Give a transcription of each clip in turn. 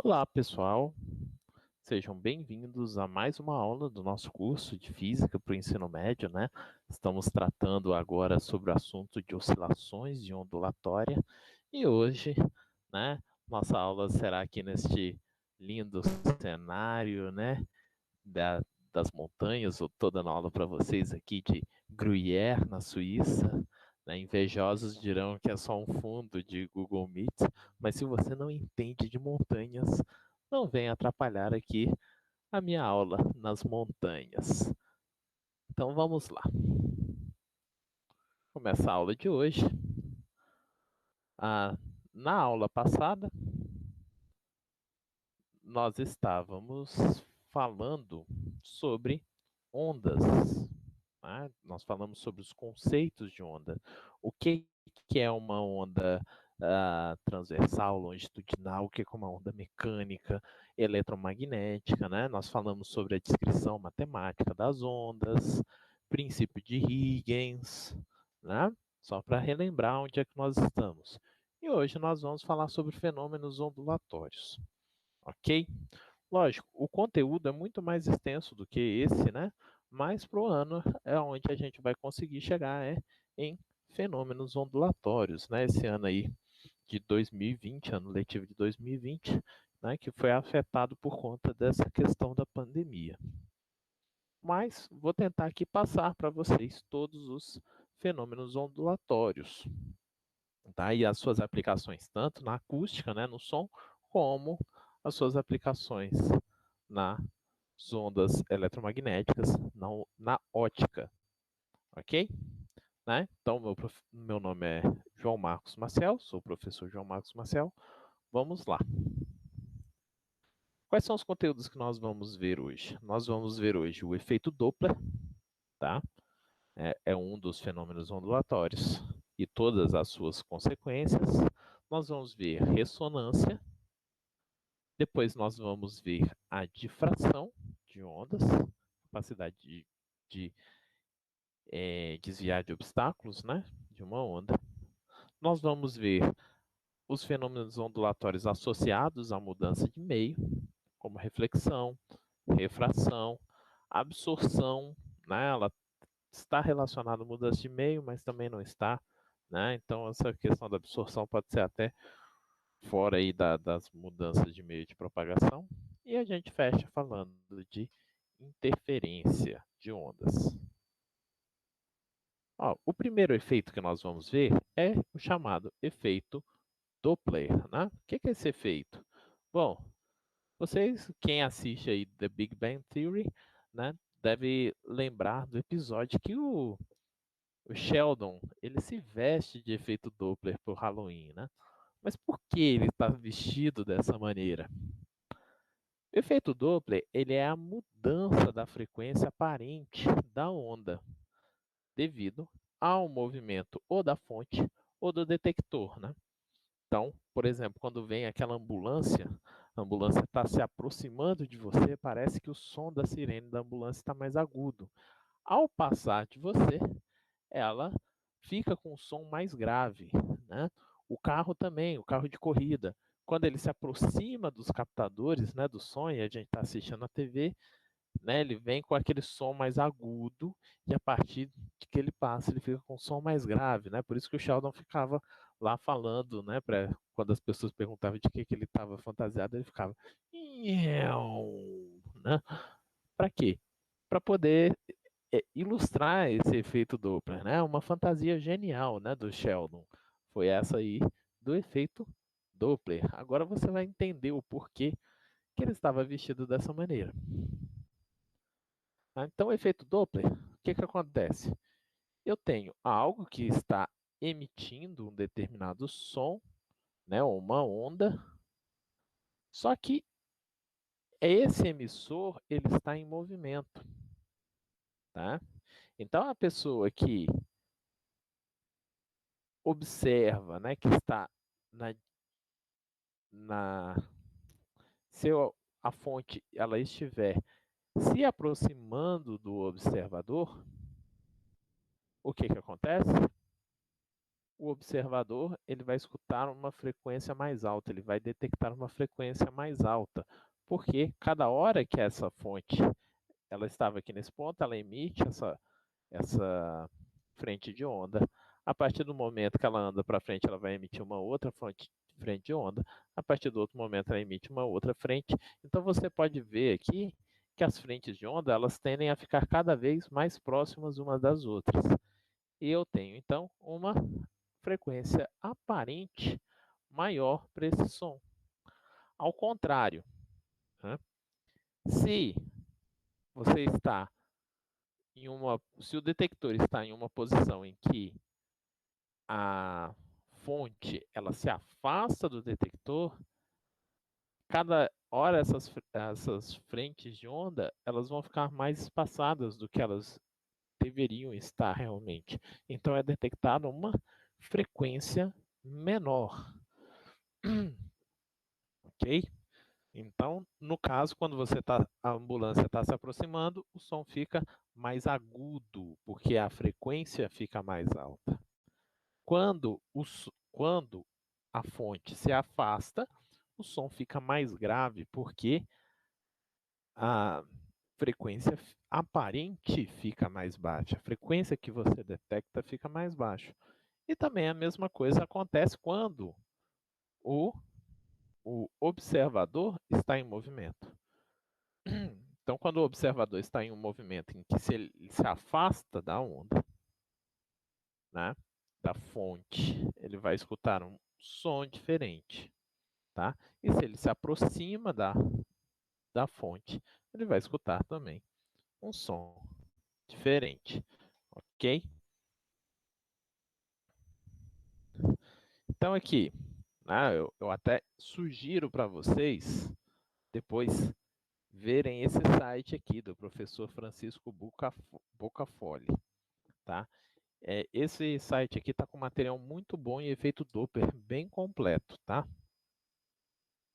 Olá, pessoal. Sejam bem-vindos a mais uma aula do nosso curso de Física para o ensino médio, né? Estamos tratando agora sobre o assunto de oscilações de ondulatória e hoje, né, nossa aula será aqui neste lindo cenário, né, da, das montanhas. Eu estou dando aula para vocês aqui de Gruyère, na Suíça. Né? Invejosos dirão que é só um fundo de Google Meet, mas se você não entende de montanhas, não venha atrapalhar aqui a minha aula nas montanhas. Então vamos lá. Começa a aula de hoje. Na aula passada, nós estávamos falando sobre ondas. Né? Nós falamos sobre os conceitos de onda. O que é uma onda transversal, longitudinal, o que é uma onda mecânica, eletromagnética, né? Nós falamos sobre a descrição matemática das ondas, princípio de Huygens, né? Só para relembrar onde é que nós estamos. E hoje nós vamos falar sobre fenômenos ondulatórios, ok? Lógico, o conteúdo é muito mais extenso do que esse, né? Mas para o ano é onde a gente vai conseguir chegar em fenômenos ondulatórios, né? Esse ano aí de 2020, ano letivo de 2020, né? Que foi afetado por conta dessa questão da pandemia. Mas vou tentar aqui passar para vocês todos os fenômenos ondulatórios, tá? E as suas aplicações, tanto na acústica, né, no som, como as suas aplicações nas ondas eletromagnéticas, na ótica, ok? Né? Então, meu nome é João Marcos Maciel, sou o professor João Marcos Maciel. Vamos lá. Quais são os conteúdos que nós vamos ver hoje? Nós vamos ver hoje o efeito Doppler, tá? É um dos fenômenos ondulatórios e todas as suas consequências. Nós vamos ver ressonância. Depois nós vamos ver a difração de ondas, capacidade de desviar de obstáculos, né, de uma onda. Nós vamos ver os fenômenos ondulatórios associados à mudança de meio, como reflexão, refração, absorção, né, ela está relacionada à mudança de meio, mas também não está, né, então essa questão da absorção pode ser até fora aí das mudanças de meio de propagação. E a gente fecha falando de interferência de ondas. Ó, o primeiro efeito que nós vamos ver é o chamado efeito Doppler, né? O que é esse efeito? Bom, vocês, quem assiste aí The Big Bang Theory, né, deve lembrar do episódio que o Sheldon, ele se veste de efeito Doppler para o Halloween, né? Mas por que ele está vestido dessa maneira? O efeito Doppler, ele é a mudança da frequência aparente da onda, devido ao movimento ou da fonte ou do detector, né? Então, por exemplo, quando vem aquela ambulância, a ambulância está se aproximando de você, parece que o som da sirene da ambulância está mais agudo. Ao passar de você, ela fica com um som mais grave, né? O carro também, o carro de corrida, quando ele se aproxima dos captadores, né, do som, e a gente está assistindo a TV, né, ele vem com aquele som mais agudo e a partir de que ele passa, ele fica com um som mais grave, né? Por isso que o Sheldon ficava lá falando, né, quando as pessoas perguntavam de que ele estava fantasiado, ele ficava né? Para quê? Para poder ilustrar esse efeito Doppler, né? Uma fantasia genial, né, do Sheldon. Foi essa aí do efeito Doppler. Agora você vai entender o porquê que ele estava vestido dessa maneira. Então, o efeito Doppler, o que acontece? Eu tenho algo que está emitindo um determinado som, né, uma onda, só que esse emissor ele está em movimento, tá? Então, a pessoa que observa, né, que está na, na se a fonte ela estiver se aproximando do observador, o que acontece? o observador ele vai escutar uma frequência mais alta, ele vai detectar uma frequência mais alta, porque cada hora que essa fonte ela estava aqui nesse ponto, ela emite essa frente de onda. A partir do momento que ela anda para frente, ela vai emitir uma outra frente de onda. A partir do outro momento, ela emite uma outra frente. Então, você pode ver aqui que as frentes de onda elas tendem a ficar cada vez mais próximas umas das outras. E eu tenho, então, uma frequência aparente maior para esse som. Ao contrário, né? Se você está se o detector está em uma posição em que a fonte ela se afasta do detector, cada hora essas frentes de onda elas vão ficar mais espaçadas do que elas deveriam estar realmente. Então é detectada uma frequência menor, ok? Então, no caso, quando a ambulância está se aproximando, o som fica mais agudo, porque a frequência fica mais alta. Quando a fonte se afasta, o som fica mais grave, porque a frequência aparente fica mais baixa. A frequência que você detecta fica mais baixa. E também a mesma coisa acontece quando o, o observador está em movimento. Então, quando o observador está em um movimento em que ele se afasta da onda, né, da fonte, ele vai escutar um som diferente. Tá? E se ele se aproxima da fonte, ele vai escutar também um som diferente, ok? Então aqui, né, eu até sugiro para vocês depois verem esse site aqui do professor Francisco Bocafoli, tá? Esse site aqui está com material muito bom e efeito Doppler bem completo, tá?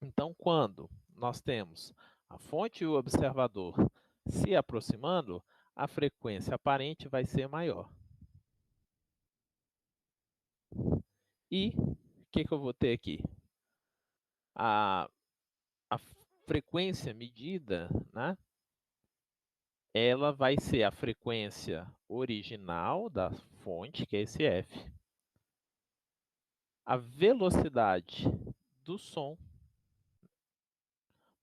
Então, quando nós temos a fonte e o observador se aproximando, a frequência aparente vai ser maior. E o que eu vou ter aqui? A frequência medida, né? Ela vai ser a frequência original da fonte, que é esse F, a velocidade do som,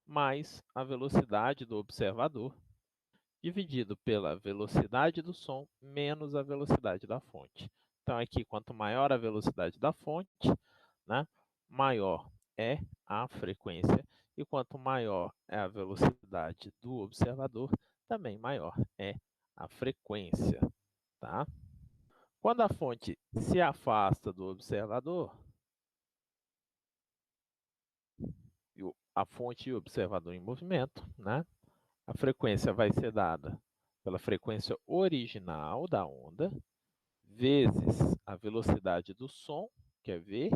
mais a velocidade do observador, dividido pela velocidade do som menos a velocidade da fonte. Então, aqui, quanto maior a velocidade da fonte, né, maior é a frequência, e quanto maior é a velocidade do observador, também maior é a frequência. Tá? Quando a fonte se afasta do observador, a fonte e o observador em movimento, né? A frequência vai ser dada pela frequência original da onda, vezes a velocidade do som, que é v,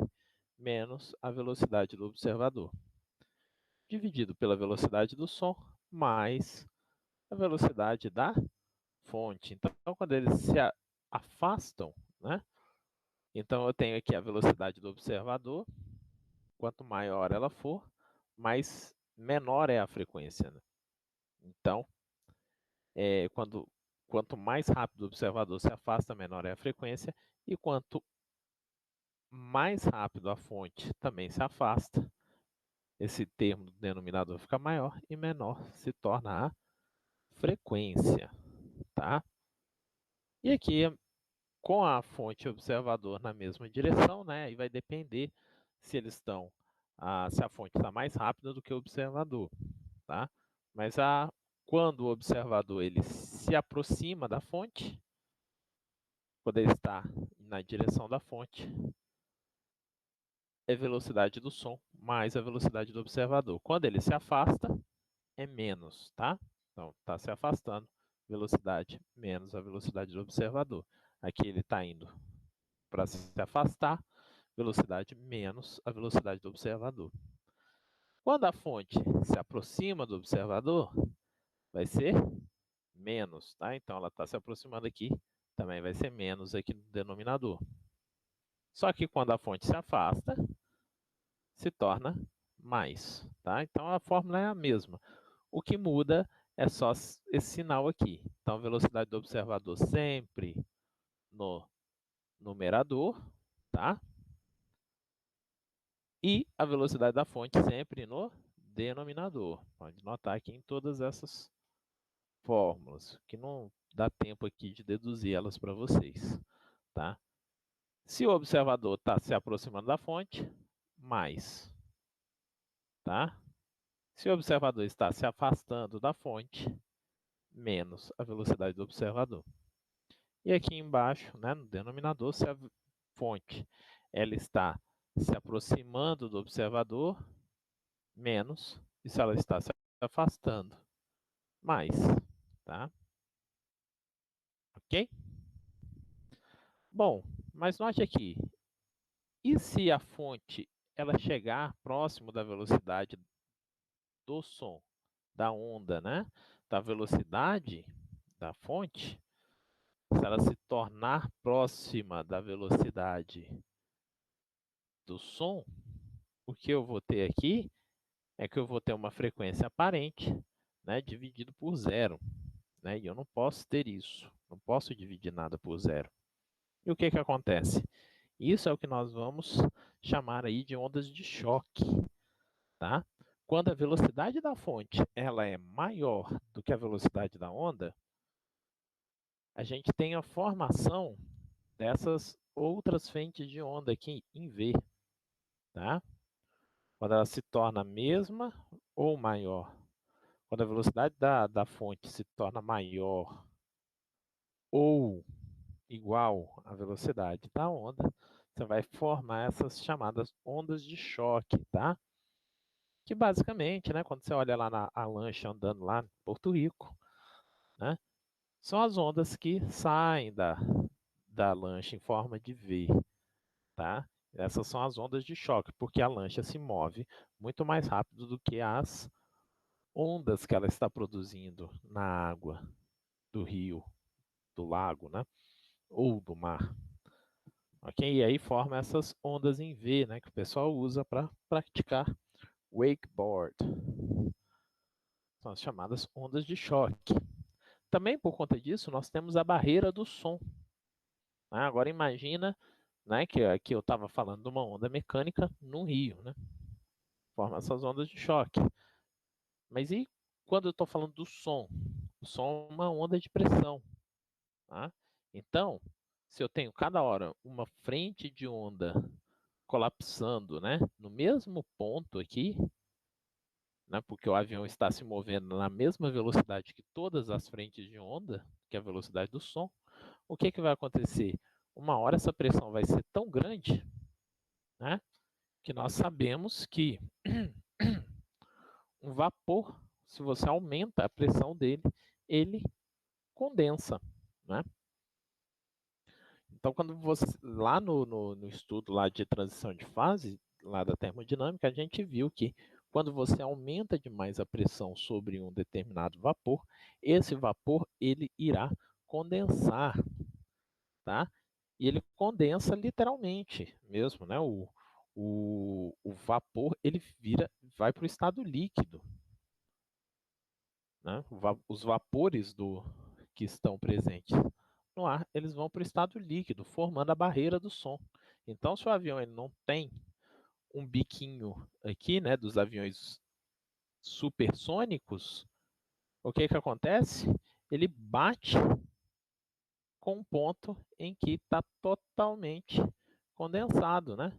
menos a velocidade do observador, dividido pela velocidade do som, mais a velocidade da fonte. Então, quando eles se afastam, né? Então, eu tenho aqui a velocidade do observador, quanto maior ela for, mais menor é a frequência. Né? Então, quanto mais rápido o observador se afasta, menor é a frequência, e quanto mais rápido a fonte também se afasta, esse termo do denominador fica maior e menor se torna a frequência. Tá? E aqui, com a fonte e o observador na mesma direção, né, e vai depender se eles estão, se a fonte está mais rápida do que o observador. Tá? Mas quando o observador ele se aproxima da fonte, quando ele está na direção da fonte, é velocidade do som mais a velocidade do observador. Quando ele se afasta, é menos, tá? Então, está se afastando, velocidade menos a velocidade do observador. Aqui ele está indo para se afastar, velocidade menos a velocidade do observador. Quando a fonte se aproxima do observador, vai ser menos, tá? Então, ela está se aproximando aqui, também vai ser menos aqui no denominador. Só que quando a fonte se afasta, se torna mais, tá? Então a fórmula é a mesma. O que muda é só esse sinal aqui. Então a velocidade do observador sempre no numerador, tá? E a velocidade da fonte sempre no denominador. Pode notar aqui em todas essas fórmulas, que não dá tempo aqui de deduzir elas para vocês, tá? Se o observador está se aproximando da fonte, mais, tá? Se o observador está se afastando da fonte, menos a velocidade do observador. E aqui embaixo, né, no denominador, se a fonte ela está se aproximando do observador, menos, e se ela está se afastando, mais, tá? Ok? Bom, mas note aqui, e se a fonte ela chegar próximo da velocidade do som, da onda, né? Da velocidade da fonte, se ela se tornar próxima da velocidade do som, o que eu vou ter aqui é que eu vou ter uma frequência aparente, né, dividido por zero, né? E eu não posso ter isso, não posso dividir nada por zero. E o que que acontece? Isso é o que nós vamos chamar aí de ondas de choque, tá? Quando a velocidade da fonte ela é maior do que a velocidade da onda, a gente tem a formação dessas outras frentes de onda aqui em V, tá? Quando ela se torna a mesma ou maior. Quando a velocidade da fonte se torna maior ou igual à velocidade da onda, você vai formar essas chamadas ondas de choque, tá? Que basicamente, né, quando você olha lá a lancha andando lá em Porto Rico, né, são as ondas que saem da lancha em forma de V, tá? Essas são as ondas de choque, porque a lancha se move muito mais rápido do que as ondas que ela está produzindo na água do rio, do lago, né? Ou do mar. Ok? E aí forma essas ondas em V, né? Que o pessoal usa para praticar wakeboard. São as chamadas ondas de choque. Também por conta disso, nós temos a barreira do som. Né? Agora imagina, né, que aqui eu estava falando de uma onda mecânica no rio, né? Forma essas ondas de choque. Mas e quando eu estou falando do som? O som é uma onda de pressão. Tá? Então, se eu tenho cada hora uma frente de onda colapsando, né, no mesmo ponto aqui, né, porque o avião está se movendo na mesma velocidade que todas as frentes de onda, que é a velocidade do som, o que, que vai acontecer? Uma hora essa pressão vai ser tão grande, né, que nós sabemos que um vapor, se você aumenta a pressão dele, ele condensa, né? Então, quando você, lá no estudo lá de transição de fase, lá da termodinâmica, a gente viu que quando você aumenta demais a pressão sobre um determinado vapor, esse vapor ele irá condensar, tá? E ele condensa literalmente mesmo, né? O vapor ele vai para o estado líquido, né? Os vapores que estão presentes no ar, eles vão para o estado líquido, formando a barreira do som. Então, se o avião ele não tem um biquinho aqui, né, dos aviões supersônicos, o que que acontece? Ele bate com um ponto em que está totalmente condensado, né?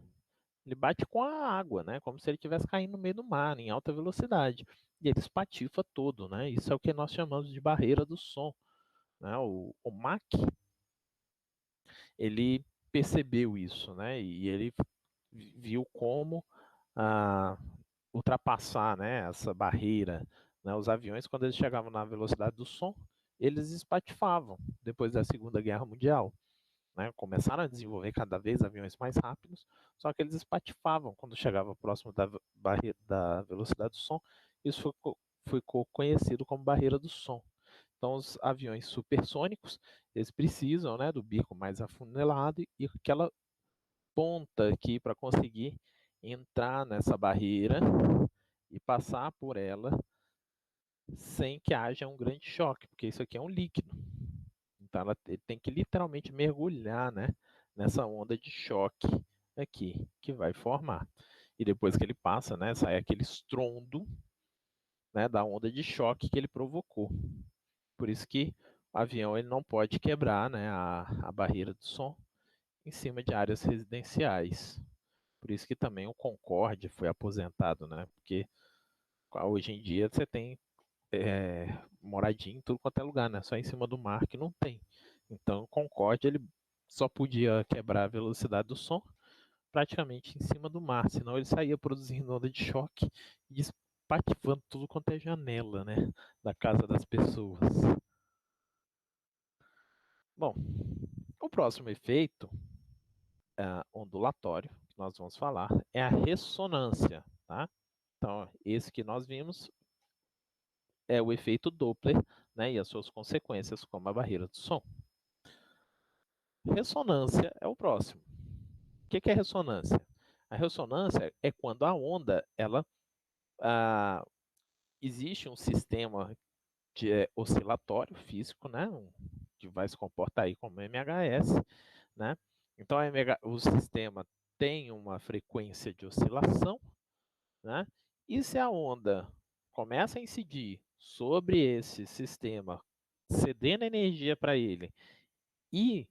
Ele bate com a água, né? Como se ele estivesse caindo no meio do mar, em alta velocidade. E ele espatifa todo, né? Isso é o que nós chamamos de barreira do som. Né? O Mach, ele percebeu isso, né? E ele viu como ultrapassar, né, essa barreira. Né? Os aviões, quando eles chegavam na velocidade do som, eles espatifavam depois da Segunda Guerra Mundial. Né? Começaram a desenvolver cada vez aviões mais rápidos, só que eles espatifavam quando chegava próximo da velocidade do som. Isso ficou conhecido como barreira do som. Então, os aviões supersônicos, eles precisam, né, do bico mais afunilado e aquela ponta aqui para conseguir entrar nessa barreira e passar por ela sem que haja um grande choque, porque isso aqui é um líquido. Então, ele tem que literalmente mergulhar, né, nessa onda de choque aqui, que vai formar. E depois que ele passa, né, sai aquele estrondo, né, da onda de choque que ele provocou. Por isso que o avião ele não pode quebrar, né, a barreira do som em cima de áreas residenciais. Por isso que também o Concorde foi aposentado, né, porque hoje em dia você tem moradinha em tudo quanto é lugar, né? Só em cima do mar que não tem. Então o Concorde ele só podia quebrar a velocidade do som praticamente em cima do mar, senão ele saía produzindo onda de choque e espatifando tudo quanto é janela, né? Da casa das pessoas. Bom, o próximo efeito ondulatório que nós vamos falar é a ressonância, tá? Então, esse que nós vimos é o efeito Doppler, né, e as suas consequências, como a barreira do som. Ressonância é o próximo. O que é ressonância? A ressonância é quando a onda, existe um sistema oscilatório físico, né, que vai se comportar aí como MHS, né? Então o sistema tem uma frequência de oscilação, né? E se a onda começa a incidir sobre esse sistema, cedendo energia para ele e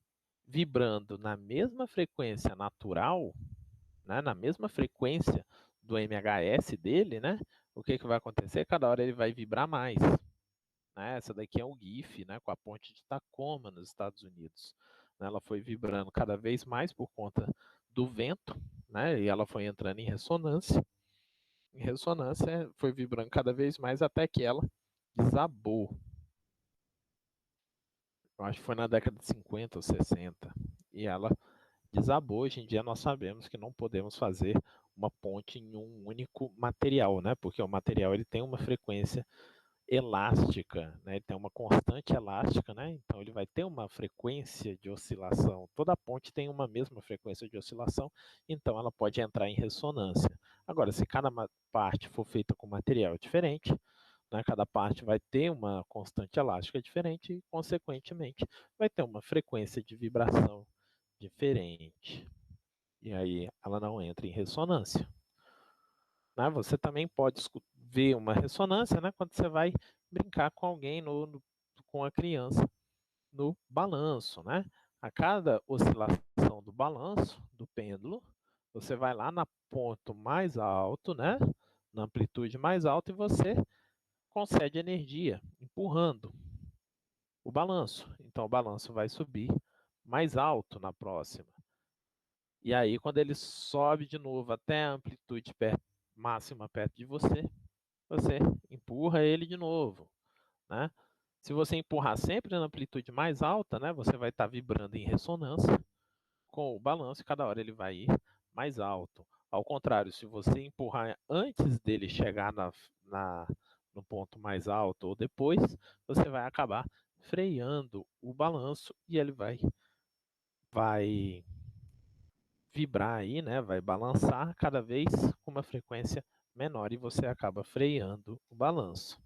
vibrando na mesma frequência natural, né, na mesma frequência do MHS dele, né, o que vai acontecer? Cada hora ele vai vibrar mais. Né? Essa daqui é o GIF, né, com a ponte de Tacoma, nos Estados Unidos. Ela foi vibrando cada vez mais por conta do vento, né, e ela foi entrando em ressonância. Em ressonância, foi vibrando cada vez mais até que ela desabou. Eu acho que foi na década de 50 ou 60. E ela desabou. Hoje em dia nós sabemos que não podemos fazer uma ponte em um único material, né? Porque o material ele tem uma frequência elástica, né? Ele tem uma constante elástica, né? Então ele vai ter uma frequência de oscilação. Toda ponte tem uma mesma frequência de oscilação, então ela pode entrar em ressonância. Agora, se cada parte for feita com material diferente, né, cada parte vai ter uma constante elástica diferente e, consequentemente, vai ter uma frequência de vibração diferente. E aí ela não entra em ressonância. Né? Você também pode ver uma ressonância, né, quando você vai brincar com alguém, com a criança, no balanço. Né? A cada oscilação do balanço, do pêndulo, você vai lá na ponto mais alto, né, na amplitude mais alta, e você concede energia, empurrando o balanço. Então, o balanço vai subir mais alto na próxima. E aí, quando ele sobe de novo até a amplitude máxima perto de você, você empurra ele de novo, né? Se você empurrar sempre na amplitude mais alta, né, você vai estar vibrando em ressonância com o balanço e cada hora ele vai ir mais alto. Ao contrário, se você empurrar antes dele chegar no ponto mais alto ou depois, você vai acabar freando o balanço e ele vai vibrar aí, né? Vai balançar cada vez com uma frequência menor e você acaba freando o balanço.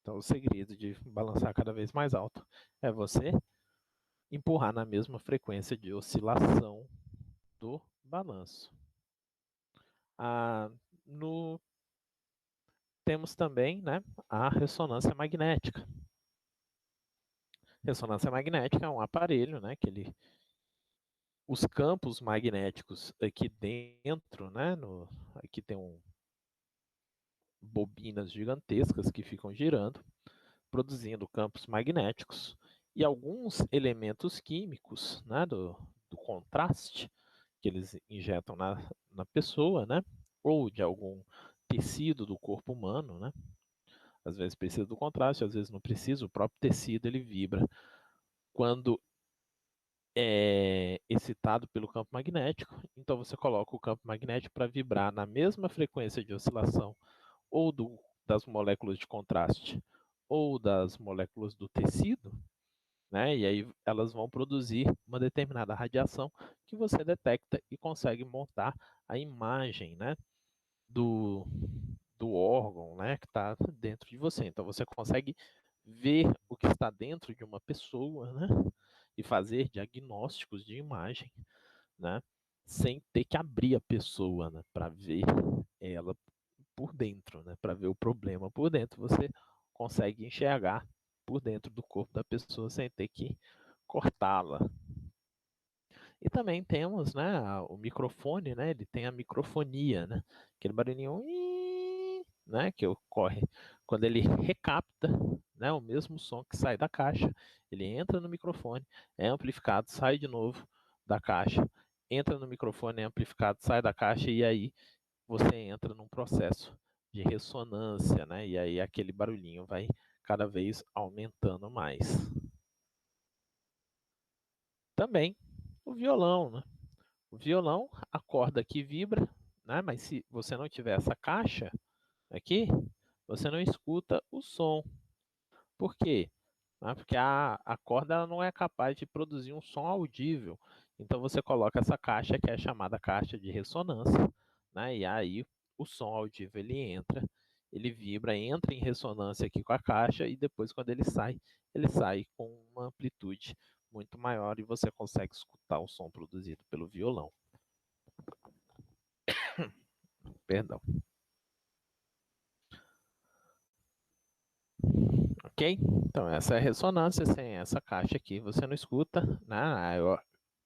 Então, o segredo de balançar cada vez mais alto é você empurrar na mesma frequência de oscilação do balanço. No temos também, né, a ressonância magnética. Ressonância magnética é um aparelho, né, que os campos magnéticos aqui dentro, né, aqui tem bobinas gigantescas que ficam girando, produzindo campos magnéticos e alguns elementos químicos, né, do contraste que eles injetam na pessoa, né, ou de algum tecido do corpo humano, né. Às vezes precisa do contraste, às vezes não precisa, o próprio tecido ele vibra quando é excitado pelo campo magnético, então você coloca o campo magnético para vibrar na mesma frequência de oscilação ou das moléculas de contraste ou das moléculas do tecido, né? E aí elas vão produzir uma determinada radiação que você detecta e consegue montar a imagem, né, do, do órgão, né, que está dentro de você. Então você consegue ver o que está dentro de uma pessoa, né, e fazer diagnósticos de imagem, né, sem ter que abrir a pessoa, né, para ver ela por dentro, né, para ver o problema por dentro. Você consegue enxergar por dentro do corpo da pessoa sem ter que cortá-la. E também temos, né, o microfone, né, ele tem a microfonia, né, aquele barulhinho, né, que ocorre quando ele recapta, né, o mesmo som que sai da caixa, ele entra no microfone, é amplificado, sai de novo da caixa, entra no microfone, é amplificado, sai da caixa e aí você entra num processo de ressonância, né, e aí aquele barulhinho vai cada vez aumentando mais. Também o violão, né? O violão, a corda que vibra, né? Mas se você não tiver essa caixa aqui, você não escuta o som. Por quê? Porque a corda ela não é capaz de produzir um som audível. Então você coloca essa caixa, que é chamada caixa de ressonância, né? E aí o som audível ele vibra, entra em ressonância aqui com a caixa e depois quando ele sai com uma amplitude muito maior e você consegue escutar o som produzido pelo violão. Perdão. Ok? Então, essa é a ressonância. Sem essa caixa aqui, você não escuta, né? No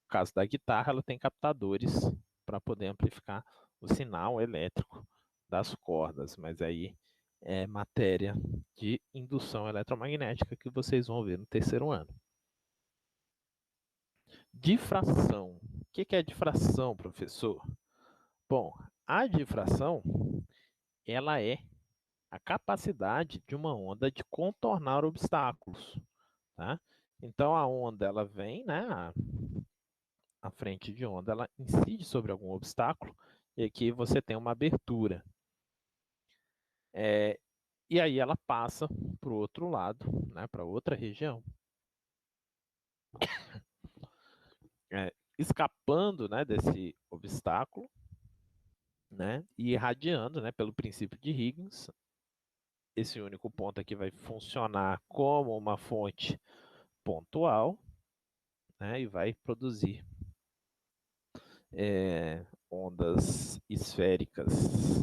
caso da guitarra, ela tem captadores para poder amplificar o sinal elétrico das cordas, mas aí é matéria de indução eletromagnética que vocês vão ver no terceiro ano. Difração. O que é difração, professor? Bom, a difração, ela é a capacidade de uma onda de contornar obstáculos, tá? Então a onda ela vem, né? A frente de onda ela incide sobre algum obstáculo e aqui você tem uma abertura. E aí ela passa para o outro lado, né? Para outra região, escapando, né? Desse obstáculo, né? E irradiando, né? Pelo princípio de Huygens. Esse único ponto aqui vai funcionar como uma fonte pontual, né? E vai produzir ondas esféricas,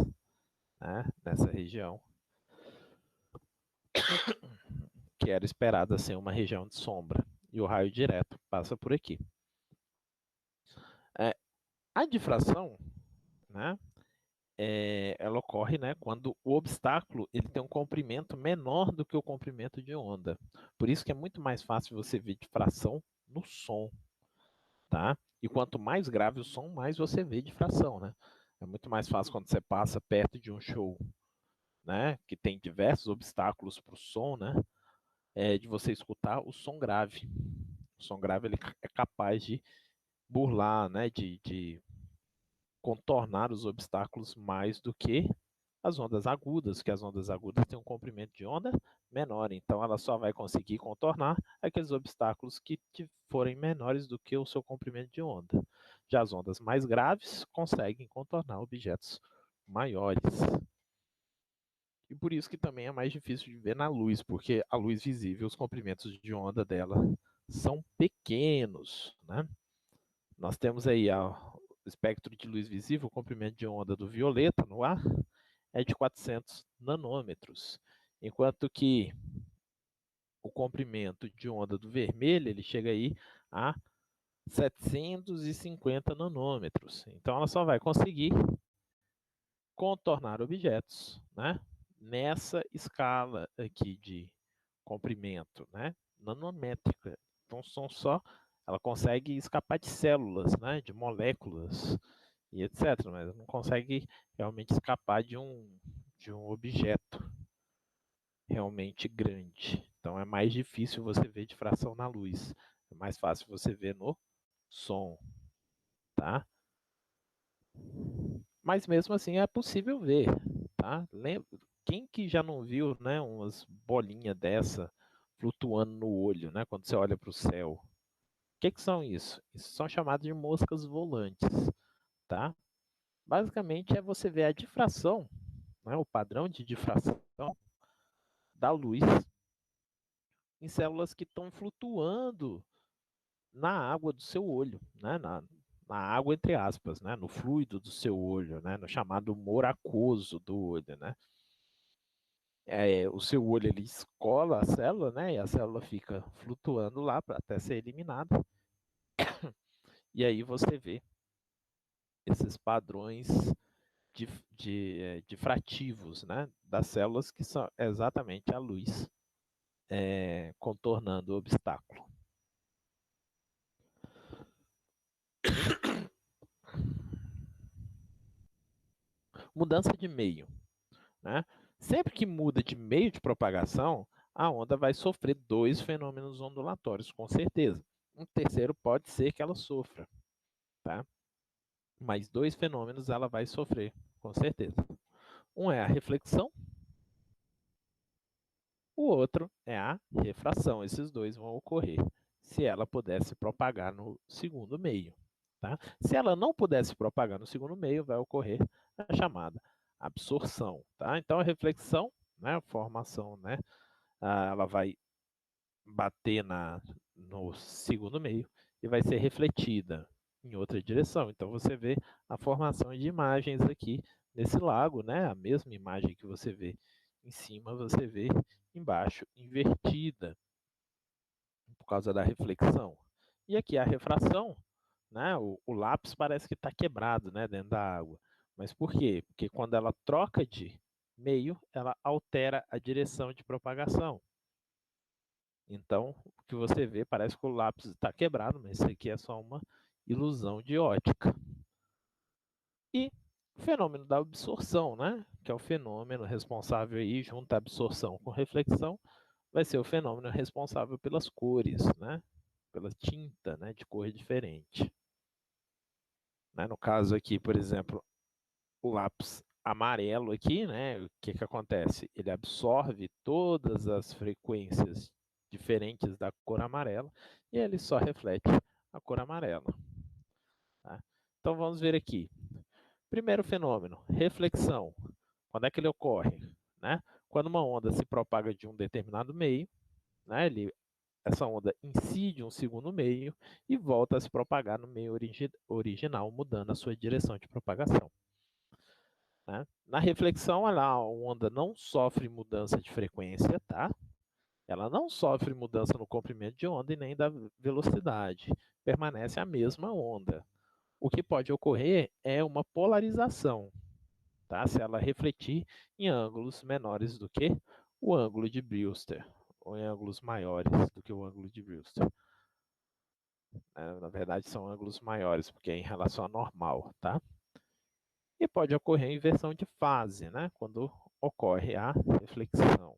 né, nessa região, que era esperada ser uma região de sombra. E o raio direto passa por aqui. A difração, né, ela ocorre, né, quando o obstáculo ele tem um comprimento menor do que o comprimento de onda. Por isso que é muito mais fácil você ver difração no som, tá? E quanto mais grave o som, mais você vê difração, né? É muito mais fácil quando você passa perto de um show, né, que tem diversos obstáculos para o som, né, de você escutar o som grave. O som grave ele é capaz de burlar, né, de contornar os obstáculos mais do que as ondas agudas, que as ondas agudas têm um comprimento de onda menor, então ela só vai conseguir contornar aqueles obstáculos que forem menores do que o seu comprimento de onda. Já as ondas mais graves conseguem contornar objetos maiores. E por isso que também é mais difícil de ver na luz, porque a luz visível, os comprimentos de onda dela são pequenos, né? Nós temos aí o espectro de luz visível, o comprimento de onda do violeta no ar é de 400 nanômetros, enquanto que o comprimento de onda do vermelho ele chega aí a 750 nanômetros. Então ela só vai conseguir contornar objetos, né, nessa escala aqui de comprimento, né, nanométrica. Então são só, ela consegue escapar de células, né, de moléculas e etc, mas não consegue realmente escapar de um objeto realmente grande. Então é mais difícil você ver difração na luz. É mais fácil você ver no som, tá? Mas mesmo assim é possível ver, tá? Quem que já não viu, né, umas bolinhas dessa flutuando no olho, né? Quando você olha para o céu. O que são isso? Isso são chamadas de moscas volantes, tá? Basicamente é você ver a difração, né? O padrão de difração da luz em células que estão flutuando na água do seu olho, né? Na água, entre aspas, né? No fluido do seu olho, né? No chamado humor aquoso do olho, né? O seu olho ele escola a célula, né? E a célula fica flutuando lá até ser eliminada. E aí você vê esses padrões difrativos, né? Das células que são exatamente a luz contornando o obstáculo. Mudança de meio, né? Sempre que muda de meio de propagação, a onda vai sofrer dois fenômenos ondulatórios, com certeza. Um terceiro pode ser que ela sofra, tá? Mas dois fenômenos ela vai sofrer, com certeza. Um é a reflexão, o outro é a refração. Esses dois vão ocorrer se ela pudesse propagar no segundo meio. Tá? Se ela não pudesse propagar no segundo meio, vai ocorrer a chamada absorção. Tá? Então, a reflexão, né, a formação, né, ela vai bater no segundo meio e vai ser refletida em outra direção. Então, você vê a formação de imagens aqui nesse lago, né? A mesma imagem que você vê em cima, você vê embaixo invertida por causa da reflexão. E aqui a refração, né? O lápis parece que está quebrado, né, dentro da água. Mas por quê? Porque quando ela troca de meio, ela altera a direção de propagação. Então, o que você vê parece que o lápis está quebrado, mas isso aqui é só uma ilusão de ótica. E o fenômeno da absorção, né? Que é o fenômeno responsável aí, junto à absorção com reflexão, vai ser o fenômeno responsável pelas cores, né? Pela tinta, né? De cor diferente. Né? No caso aqui, por exemplo, o lápis amarelo aqui, né? O que acontece? Ele absorve todas as frequências diferentes da cor amarela e ele só reflete a cor amarela. Tá? Então vamos ver aqui. Primeiro fenômeno, reflexão. Quando é que ele ocorre? Né? Quando uma onda se propaga de um determinado meio, né? Essa onda incide um segundo meio e volta a se propagar no meio original, mudando a sua direção de propagação. Né? Na reflexão, a onda não sofre mudança de frequência, tá? Ela não sofre mudança no comprimento de onda e nem da velocidade. Permanece a mesma onda. O que pode ocorrer é uma polarização, tá? Se ela refletir em ângulos menores do que o ângulo de Brewster, ou em ângulos maiores do que o ângulo de Brewster. Na verdade, são ângulos maiores, porque é em relação à normal, tá? E pode ocorrer inversão de fase, né? Quando ocorre a reflexão.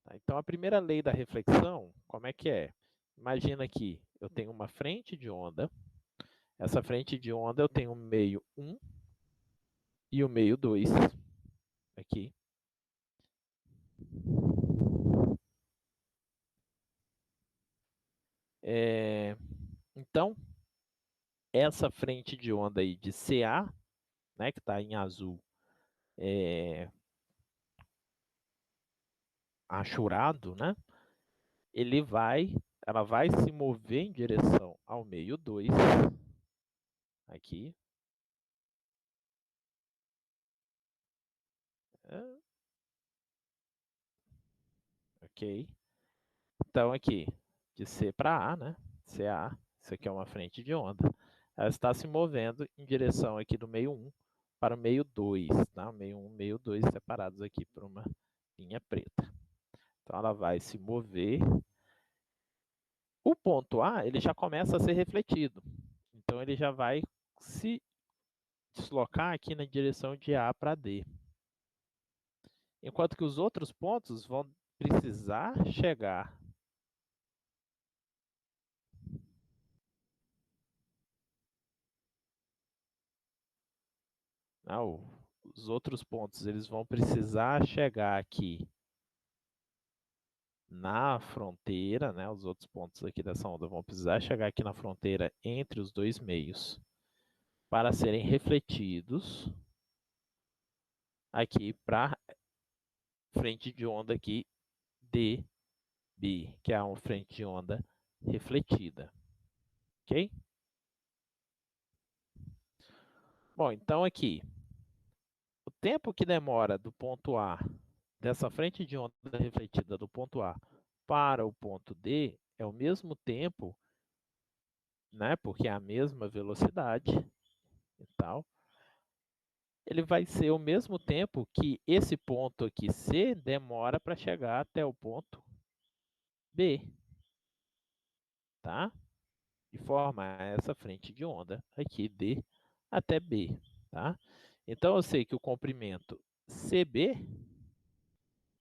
Tá? Então, a primeira lei da reflexão, como é que é? Imagina que eu tenho uma frente de onda. Essa frente de onda eu tenho o meio 1 e o meio 2 aqui. Então, essa frente de onda aí de CA, né, que está em azul, achurado, né? Ela vai se mover em direção ao meio 2, aqui. Ok. Então, aqui, de C para A, né? CA, isso aqui é uma frente de onda. Ela está se movendo em direção aqui do meio 1 para o meio 2, tá? Meio 1 e meio 2 separados aqui por uma linha preta. Então, ela vai se mover. O ponto A, ele já começa a ser refletido. Então, ele já vai se deslocar aqui na direção de A para D. Enquanto que os outros pontos vão precisar chegar. Não, os outros pontos eles vão precisar chegar aqui na fronteira, né? Os outros pontos aqui dessa onda vão precisar chegar aqui na fronteira entre os dois meios para serem refletidos aqui para frente de onda aqui DB, que é uma frente de onda refletida, ok? Bom, então aqui, o tempo que demora do ponto A, dessa frente de onda refletida do ponto A para o ponto D, é o mesmo tempo, né, porque é a mesma velocidade e tal, ele vai ser o mesmo tempo que esse ponto aqui C demora para chegar até o ponto B, tá? E formar essa frente de onda aqui, D até B, tá? Então, eu sei que o comprimento CB,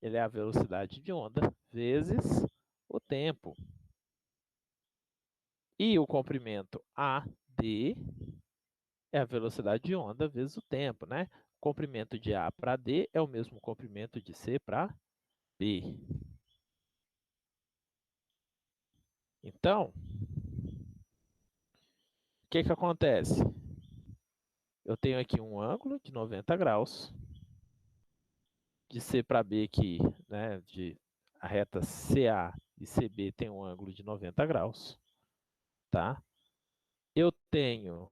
ele é a velocidade de onda vezes o tempo. E o comprimento AD é a velocidade de onda vezes o tempo, né? O comprimento de A para D é o mesmo comprimento de C para B. Então, o que que acontece? Eu tenho aqui um ângulo de 90 graus, de C para B aqui, né, de a reta CA e CB tem um ângulo de 90 graus, tá? Eu tenho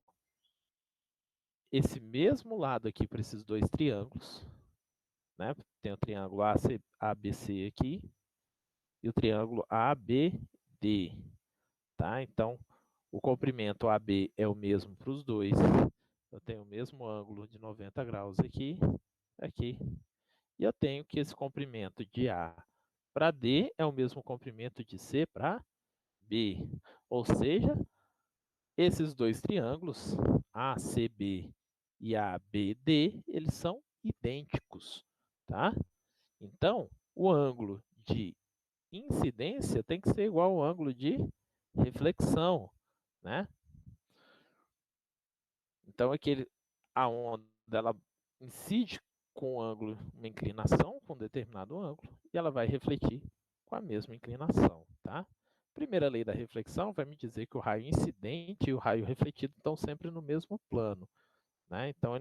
esse mesmo lado aqui para esses dois triângulos, né? Tem o triângulo ABC aqui e o triângulo ABD, tá? Então, o comprimento AB é o mesmo para os dois. Eu tenho o mesmo ângulo de 90 graus aqui, aqui. E eu tenho que esse comprimento de A para D é o mesmo comprimento de C para B. Ou seja, esses dois triângulos, ACB e ABD, eles são idênticos, tá? Então, o ângulo de incidência tem que ser igual ao ângulo de reflexão, né? Então, a onda ela incide com um ângulo, uma inclinação, com um determinado ângulo, e ela vai refletir com a mesma inclinação, tá? Primeira lei da reflexão vai me dizer que o raio incidente e o raio refletido estão sempre no mesmo plano, né? Então,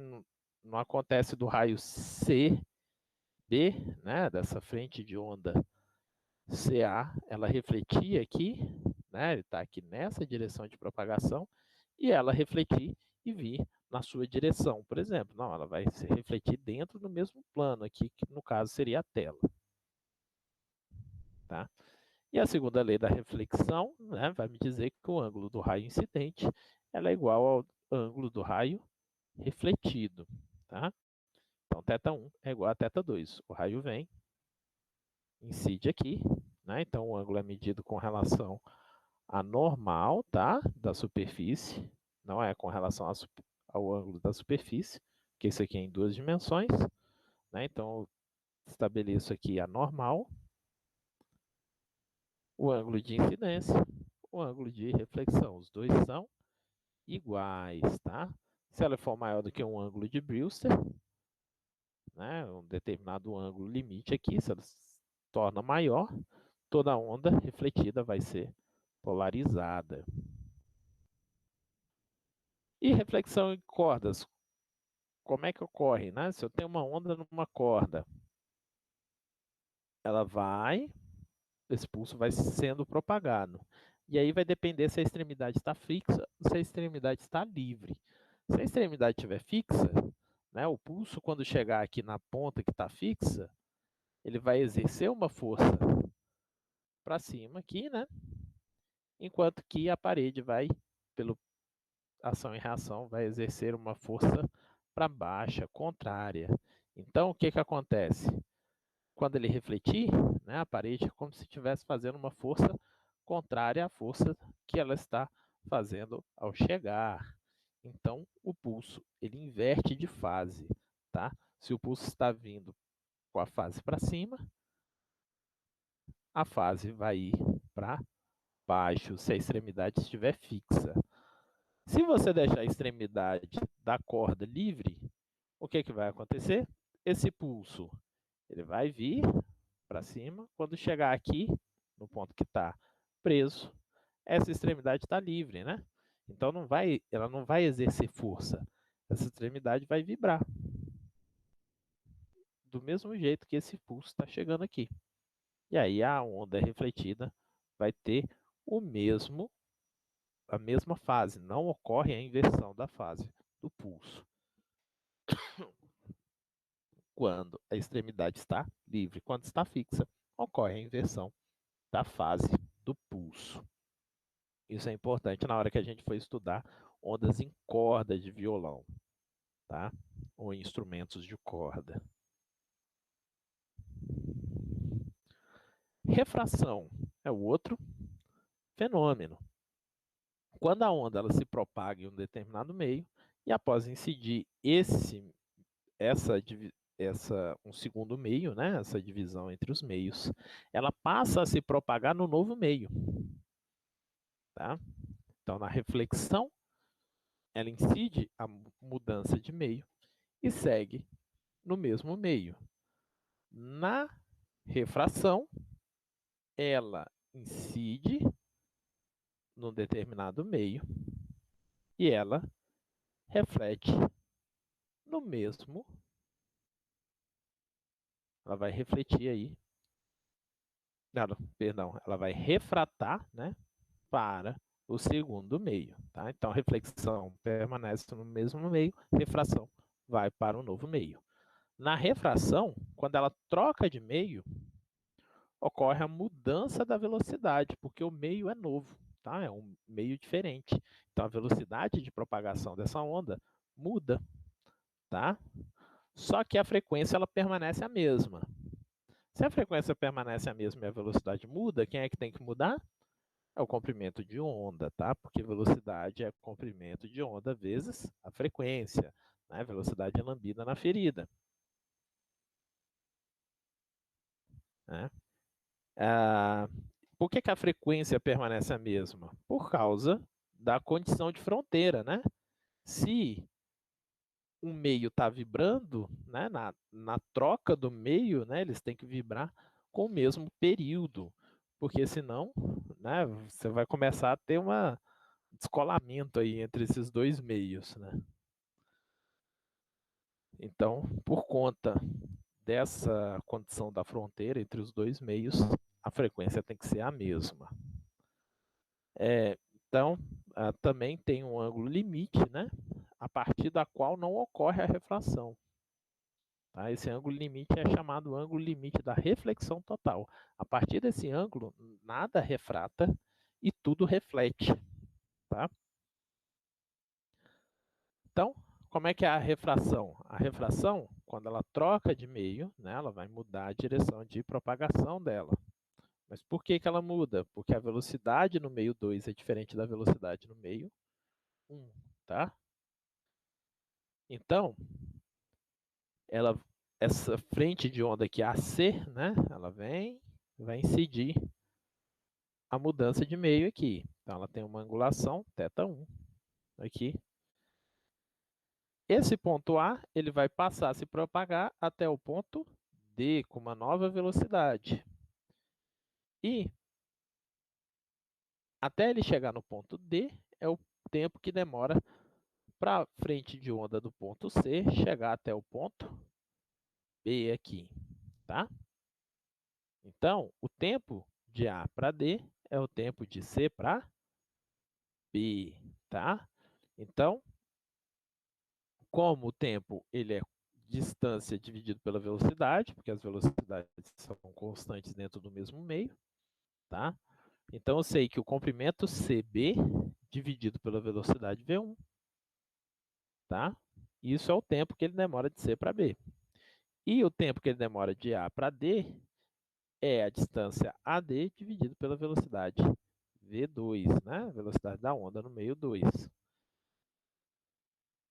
não acontece do raio CB, né, dessa frente de onda CA, ela refletir aqui, né, ele está aqui nessa direção de propagação, e ela refletir e vir na sua direção, por exemplo. Não, ela vai se refletir dentro do mesmo plano aqui, que no caso seria a tela. Tá? E a segunda lei da reflexão, né, vai me dizer que o ângulo do raio incidente ela é igual ao ângulo do raio refletido. Tá? Então, θ1 é igual a θ2. O raio vem, incide aqui, né? Então o ângulo é medido com relação à normal, tá? Da superfície, não é com relação ao ângulo da superfície, que isso aqui é em duas dimensões, né? Então eu estabeleço aqui a normal, o ângulo de incidência, o ângulo de reflexão, os dois são iguais, tá? Se ela for maior do que um ângulo de Brewster, né, um determinado ângulo limite aqui, se ela se torna maior, toda onda refletida vai ser polarizada. E reflexão em cordas, como é que ocorre, né? Se eu tenho uma onda numa corda, ela vai, esse pulso vai sendo propagado. E aí vai depender se a extremidade está fixa ou se a extremidade está livre. Se a extremidade estiver fixa, né, o pulso, quando chegar aqui na ponta que está fixa, ele vai exercer uma força para cima aqui, né? Enquanto que a parede vai, pela ação e reação, vai exercer uma força para baixa, contrária. Então, o que que acontece? Quando ele refletir, né, a parede é como se estivesse fazendo uma força contrária à força que ela está fazendo ao chegar. Então, o pulso ele inverte de fase, tá? Se o pulso está vindo com a fase para cima, a fase vai ir para baixo, se a extremidade estiver fixa. Se você deixar a extremidade da corda livre, o que que vai acontecer? Esse pulso ele vai vir para cima. Quando chegar aqui, no ponto que está preso, essa extremidade está livre, né? Então ela não vai exercer força. Essa extremidade vai vibrar do mesmo jeito que esse pulso está chegando aqui. E aí a onda refletida vai ter a mesma fase, não ocorre a inversão da fase do pulso. Quando a extremidade está livre, quando está fixa, ocorre a inversão da fase do pulso. Isso é importante na hora que a gente for estudar ondas em corda de violão, tá? Ou instrumentos de corda. Refração é o outro fenômeno. Quando a onda ela se propaga em um determinado meio e após incidir um segundo meio, né, essa divisão entre os meios, ela passa a se propagar no novo meio, tá? Então, na reflexão, ela incide a mudança de meio e segue no mesmo meio. Na refração, ela incide num determinado meio e ela reflete no mesmo. Ela vai refletir aí. Não, perdão, ela vai refratar, né, para o segundo meio, tá? Então, a reflexão permanece no mesmo meio, refração vai para o novo meio. Na refração, quando ela troca de meio, ocorre a mudança da velocidade, porque o meio é novo, tá? É um meio diferente. Então, a velocidade de propagação dessa onda muda, tá? Só que a frequência ela permanece a mesma. Se a frequência permanece a mesma e a velocidade muda, quem é que tem que mudar? É o comprimento de onda, tá? Porque velocidade é comprimento de onda vezes a frequência, né? Velocidade é lambida na ferida, né? Por que a frequência permanece a mesma? Por causa da condição de fronteira, né? Se um meio está vibrando, né, na troca do meio, né, eles têm que vibrar com o mesmo período, porque senão, né, você vai começar a ter um descolamento aí entre esses dois meios, né? Então, por conta dessa condição da fronteira entre os dois meios, a frequência tem que ser a mesma. Então, também tem um ângulo limite, né, a partir da qual não ocorre a refração. Tá? Esse ângulo limite é chamado ângulo limite da reflexão total. A partir desse ângulo, nada refrata e tudo reflete. Tá? Então, como é que é a refração? A refração, quando ela troca de meio, né, ela vai mudar a direção de propagação dela. Mas por que ela muda? Porque a velocidade no meio 2 é diferente da velocidade no meio 1. Tá? Então, essa frente de onda aqui, AC, né, ela vai incidir a mudança de meio aqui. Então, ela tem uma angulação, θ1, aqui. Esse ponto A, ele vai passar a se propagar até o ponto D, com uma nova velocidade. E, até ele chegar no ponto D, é o tempo que demora para a frente de onda do ponto C chegar até o ponto B aqui, tá? Então, o tempo de A para D é o tempo de C para B, tá? Então, como o tempo ele é distância dividido pela velocidade, porque as velocidades são constantes dentro do mesmo meio, tá? Então, eu sei que o comprimento CB dividido pela velocidade V1, tá? Isso é o tempo que ele demora de C para B. E o tempo que ele demora de A para D é a distância AD dividido pela velocidade V2, né? Velocidade da onda no meio 2.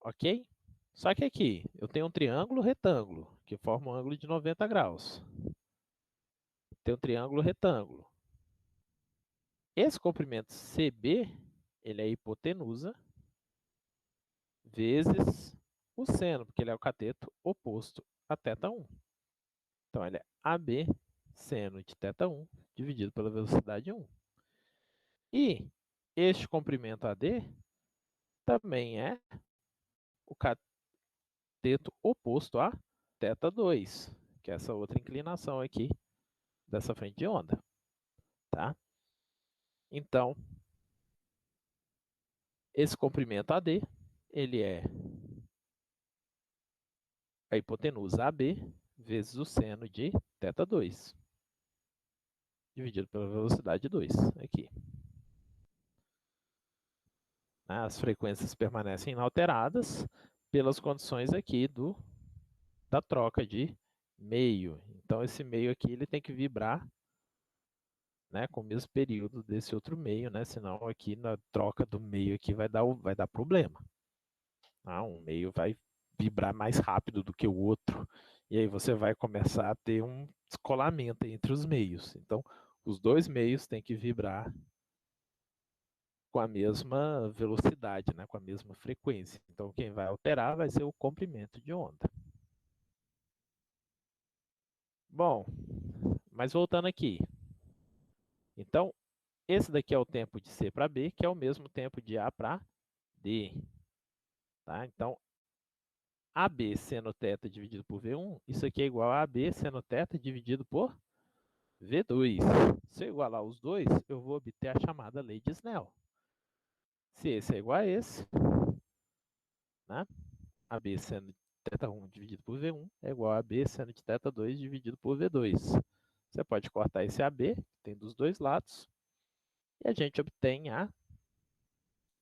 Ok? Só que aqui eu tenho um triângulo retângulo, que forma um ângulo de 90 graus. Tem um triângulo retângulo. Esse comprimento CB, ele é a hipotenusa vezes o seno, porque ele é o cateto oposto a θ1. Então, ele é AB seno de θ1 dividido pela velocidade 1. E este comprimento AD também é o cateto oposto a θ2, que é essa outra inclinação aqui dessa frente de onda, tá? Então, esse comprimento AD, ele é a hipotenusa AB vezes o seno de θ2, dividido pela velocidade 2, aqui. As frequências permanecem inalteradas pelas condições aqui da troca de meio. Então, esse meio aqui ele tem que vibrar, né, com o mesmo período desse outro meio, né? Senão aqui na troca do meio aqui vai dar problema. Um meio vai vibrar mais rápido do que o outro. E aí você vai começar a ter um descolamento entre os meios. Então, os dois meios têm que vibrar com a mesma velocidade, né, com a mesma frequência. Então, quem vai alterar vai ser o comprimento de onda. Bom, mas voltando aqui. Então, esse daqui é o tempo de C para B, que é o mesmo tempo de A para D. Tá? Então, AB seno θ dividido por V1, isso aqui é igual a AB seno θ dividido por V2. Se eu igualar os dois, eu vou obter a chamada lei de Snell. Se esse é igual a esse, né? AB seno de θ1 dividido por V1 é igual a AB seno de θ2 dividido por V2. Você pode cortar esse AB, que tem dos dois lados, e a gente obtém a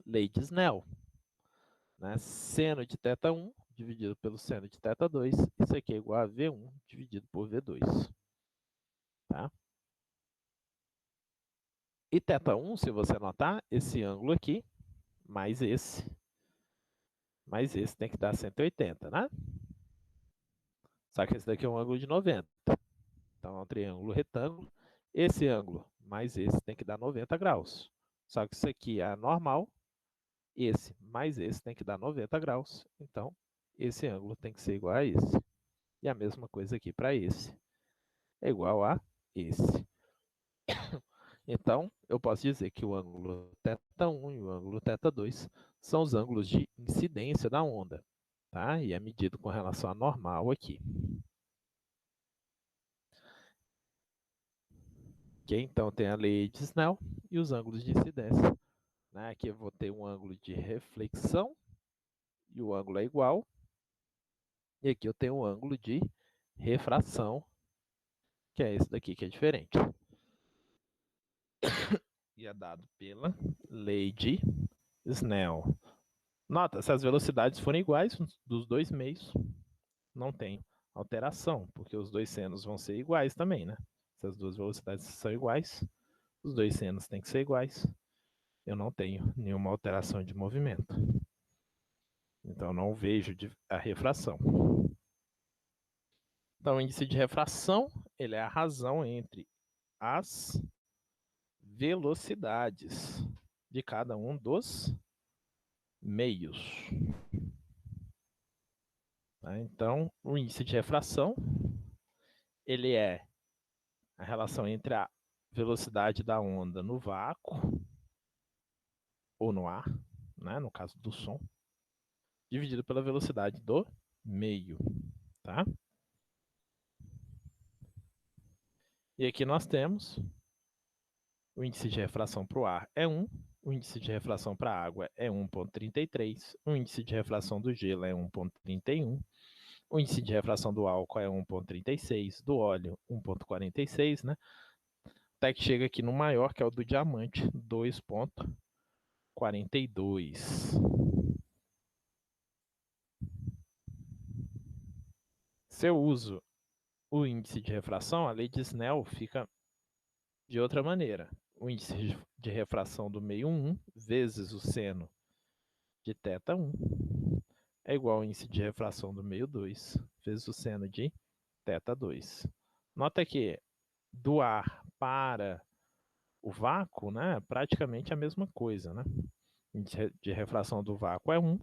lei de Snell. Né? Seno de θ1 dividido pelo seno de θ2, isso aqui é igual a V1 dividido por V2. Tá? E θ1, se você notar, esse ângulo aqui, mais esse tem que dar 180, né? Só que esse daqui é um ângulo de 90. Então, é um triângulo retângulo. Esse ângulo mais esse tem que dar 90 graus. Só que isso aqui é normal. Esse mais esse tem que dar 90 graus. Então, esse ângulo tem que ser igual a esse. E a mesma coisa aqui para esse. É igual a esse. Então, eu posso dizer que o ângulo θ1 e o ângulo θ2 são os ângulos de incidência da onda. Tá? E é medido com relação à normal aqui. Ok? Então, tem a lei de Snell e os ângulos de incidência. Né? Aqui eu vou ter um ângulo de reflexão e o ângulo é igual. E aqui eu tenho um ângulo de refração, que é esse daqui, que é diferente. E é dado pela lei de Snell. Nota, se as velocidades forem iguais dos dois meios, não tem alteração, porque os dois senos vão ser iguais também, né? Se as duas velocidades são iguais, os dois senos têm que ser iguais. Eu não tenho nenhuma alteração de movimento. Então, não vejo a refração. Então, o índice de refração, ele é a razão entre as velocidades de cada um dos meios. Tá? Então, o índice de refração, ele é a relação entre a velocidade da onda no vácuo ou no ar, né, no caso do som, dividido pela velocidade do meio. Tá? E aqui nós temos o índice de refração para o ar é 1, o índice de refração para a água é 1,33, o índice de refração do gelo é 1,31, o índice de refração do álcool é 1,36, do óleo 1,46, né? Até que chega aqui no maior, que é o do diamante, 2,42. Se eu uso o índice de refração, a lei de Snell fica de outra maneira. O índice de refração do meio 1 vezes o seno de θ1 é igual ao índice de refração do meio 2 vezes o seno de θ2. Nota que do ar para o vácuo, né, é praticamente a mesma coisa. Né? O índice de refração do vácuo é 1,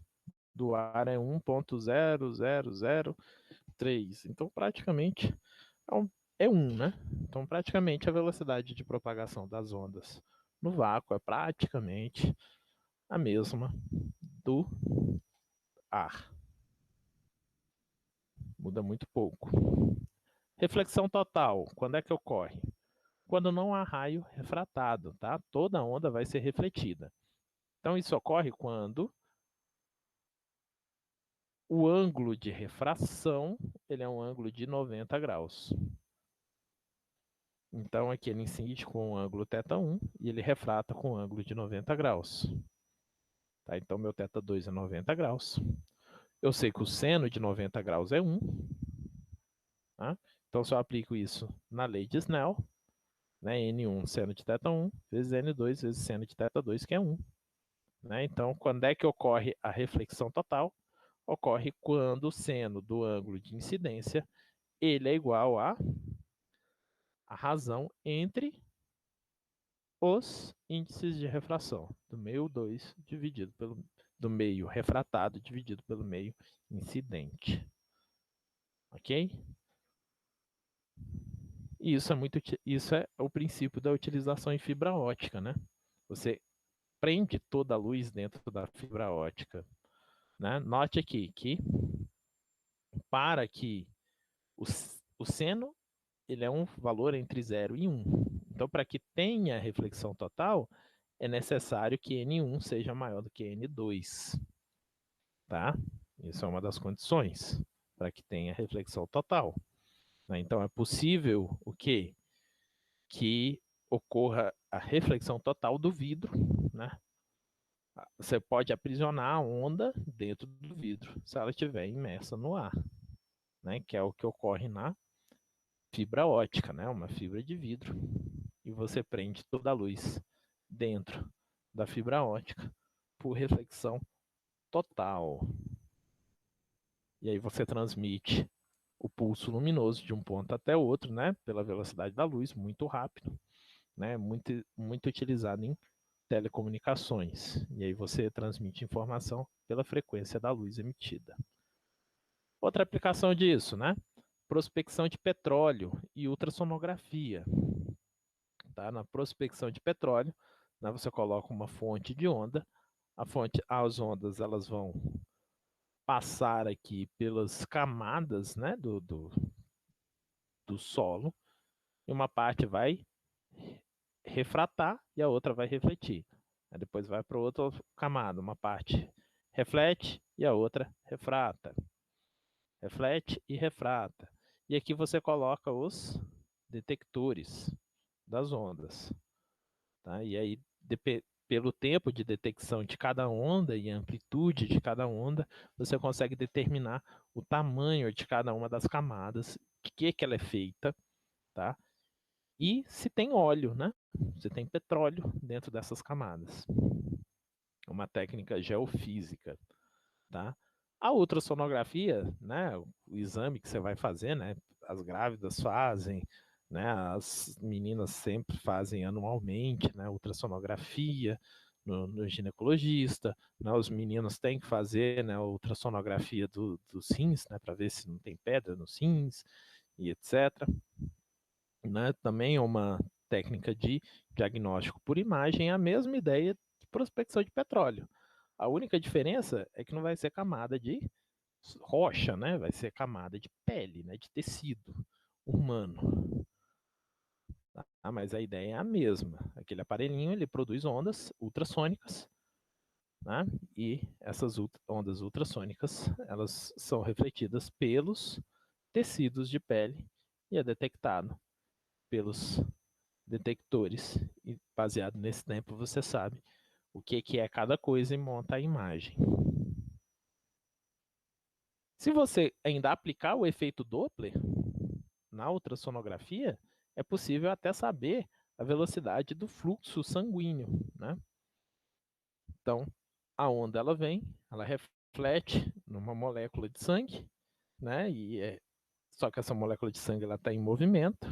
do ar é 1,0003. Então, praticamente, é 1, né? Então, praticamente, a velocidade de propagação das ondas no vácuo é praticamente a mesma do ar. Muda muito pouco. Reflexão total, quando é que ocorre? Quando não há raio refratado, tá? Toda onda vai ser refletida. Então, isso ocorre quando o ângulo de refração ele é um ângulo de 90 graus. Então, aqui ele incide com o ângulo θ1 e ele refrata com o ângulo de 90 graus. Tá? Então, meu θ2 é 90 graus. Eu sei que o seno de 90 graus é 1. Tá? Então, se eu aplico isso na lei de Snell, né, N1 seno de θ1 vezes N2 vezes seno de θ2, que é 1. Né? Então, quando é que ocorre a reflexão total? Ocorre quando o seno do ângulo de incidência ele é igual a razão entre os índices de refração, do meio 2 dividido pelo do meio refratado dividido pelo meio incidente. Ok? E isso é o princípio da utilização em fibra ótica, né? Você prende toda a luz dentro da fibra ótica. Né? Note aqui que para que o seno ele é um valor entre 0 e 1. Então, para que tenha reflexão total, é necessário que N1 seja maior do que N2. Tá? Isso é uma das condições para que tenha reflexão total. Né? Então, é possível o quê? Que ocorra a reflexão total do vidro. Né? Você pode aprisionar a onda dentro do vidro, se ela estiver imersa no ar. Né? Que é o que ocorre na fibra ótica, né? Uma fibra de vidro. E você prende toda a luz dentro da fibra ótica por reflexão total. E aí você transmite o pulso luminoso de um ponto até outro, né, pela velocidade da luz, muito rápido, né, muito utilizado em telecomunicações. E aí você transmite informação pela frequência da luz emitida. Outra aplicação disso, né, prospecção de petróleo e ultrassonografia. Tá? Na prospecção de petróleo, né, você coloca uma fonte de onda, as ondas elas vão passar aqui pelas camadas, né, do solo, e uma parte vai refratar e a outra vai refletir. Aí depois vai para outra camada, uma parte reflete e a outra refrata. Reflete e refrata. E aqui você coloca os detectores das ondas. Tá? E aí, pelo tempo de detecção de cada onda e a amplitude de cada onda, você consegue determinar o tamanho de cada uma das camadas, de que ela é feita, tá? E se tem óleo, né? Se tem petróleo dentro dessas camadas. É uma técnica geofísica, tá? A ultrassonografia, né, o exame que você vai fazer, né, as grávidas fazem, né, as meninas sempre fazem anualmente, né, ultrassonografia no ginecologista, né, os meninos têm que fazer, né, a ultrassonografia dos rins, né, para ver se não tem pedra nos rins e etc. Né, também é uma técnica de diagnóstico por imagem, é a mesma ideia de prospecção de petróleo. A única diferença é que não vai ser camada de rocha, né? Vai ser camada de pele, né? De tecido humano. Tá? Mas a ideia é a mesma. Aquele aparelhinho ele produz ondas ultrassônicas, né? E essas ondas ultrassônicas elas são refletidas pelos tecidos de pele e é detectado pelos detectores. E baseado nesse tempo você sabe o que é cada coisa e monta a imagem. Se você ainda aplicar o efeito Doppler na ultrassonografia, é possível até saber a velocidade do fluxo sanguíneo, né? Então, a onda ela vem, ela reflete numa molécula de sangue, né? Só que essa molécula de sangue ela está em movimento,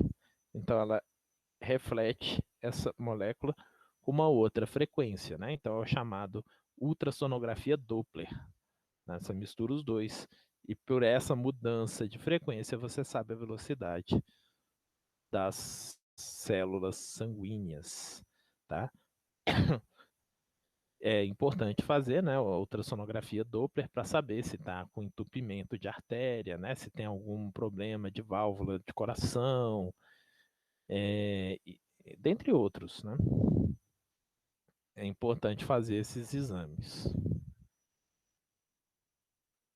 então ela reflete essa molécula com uma outra frequência, né? Então é o chamado ultrassonografia Doppler. Né? Você mistura os dois e por essa mudança de frequência você sabe a velocidade das células sanguíneas, tá? É importante fazer, né, a ultrassonografia Doppler para saber se está com entupimento de artéria, né, se tem algum problema de válvula de coração, dentre outros, né? É importante fazer esses exames.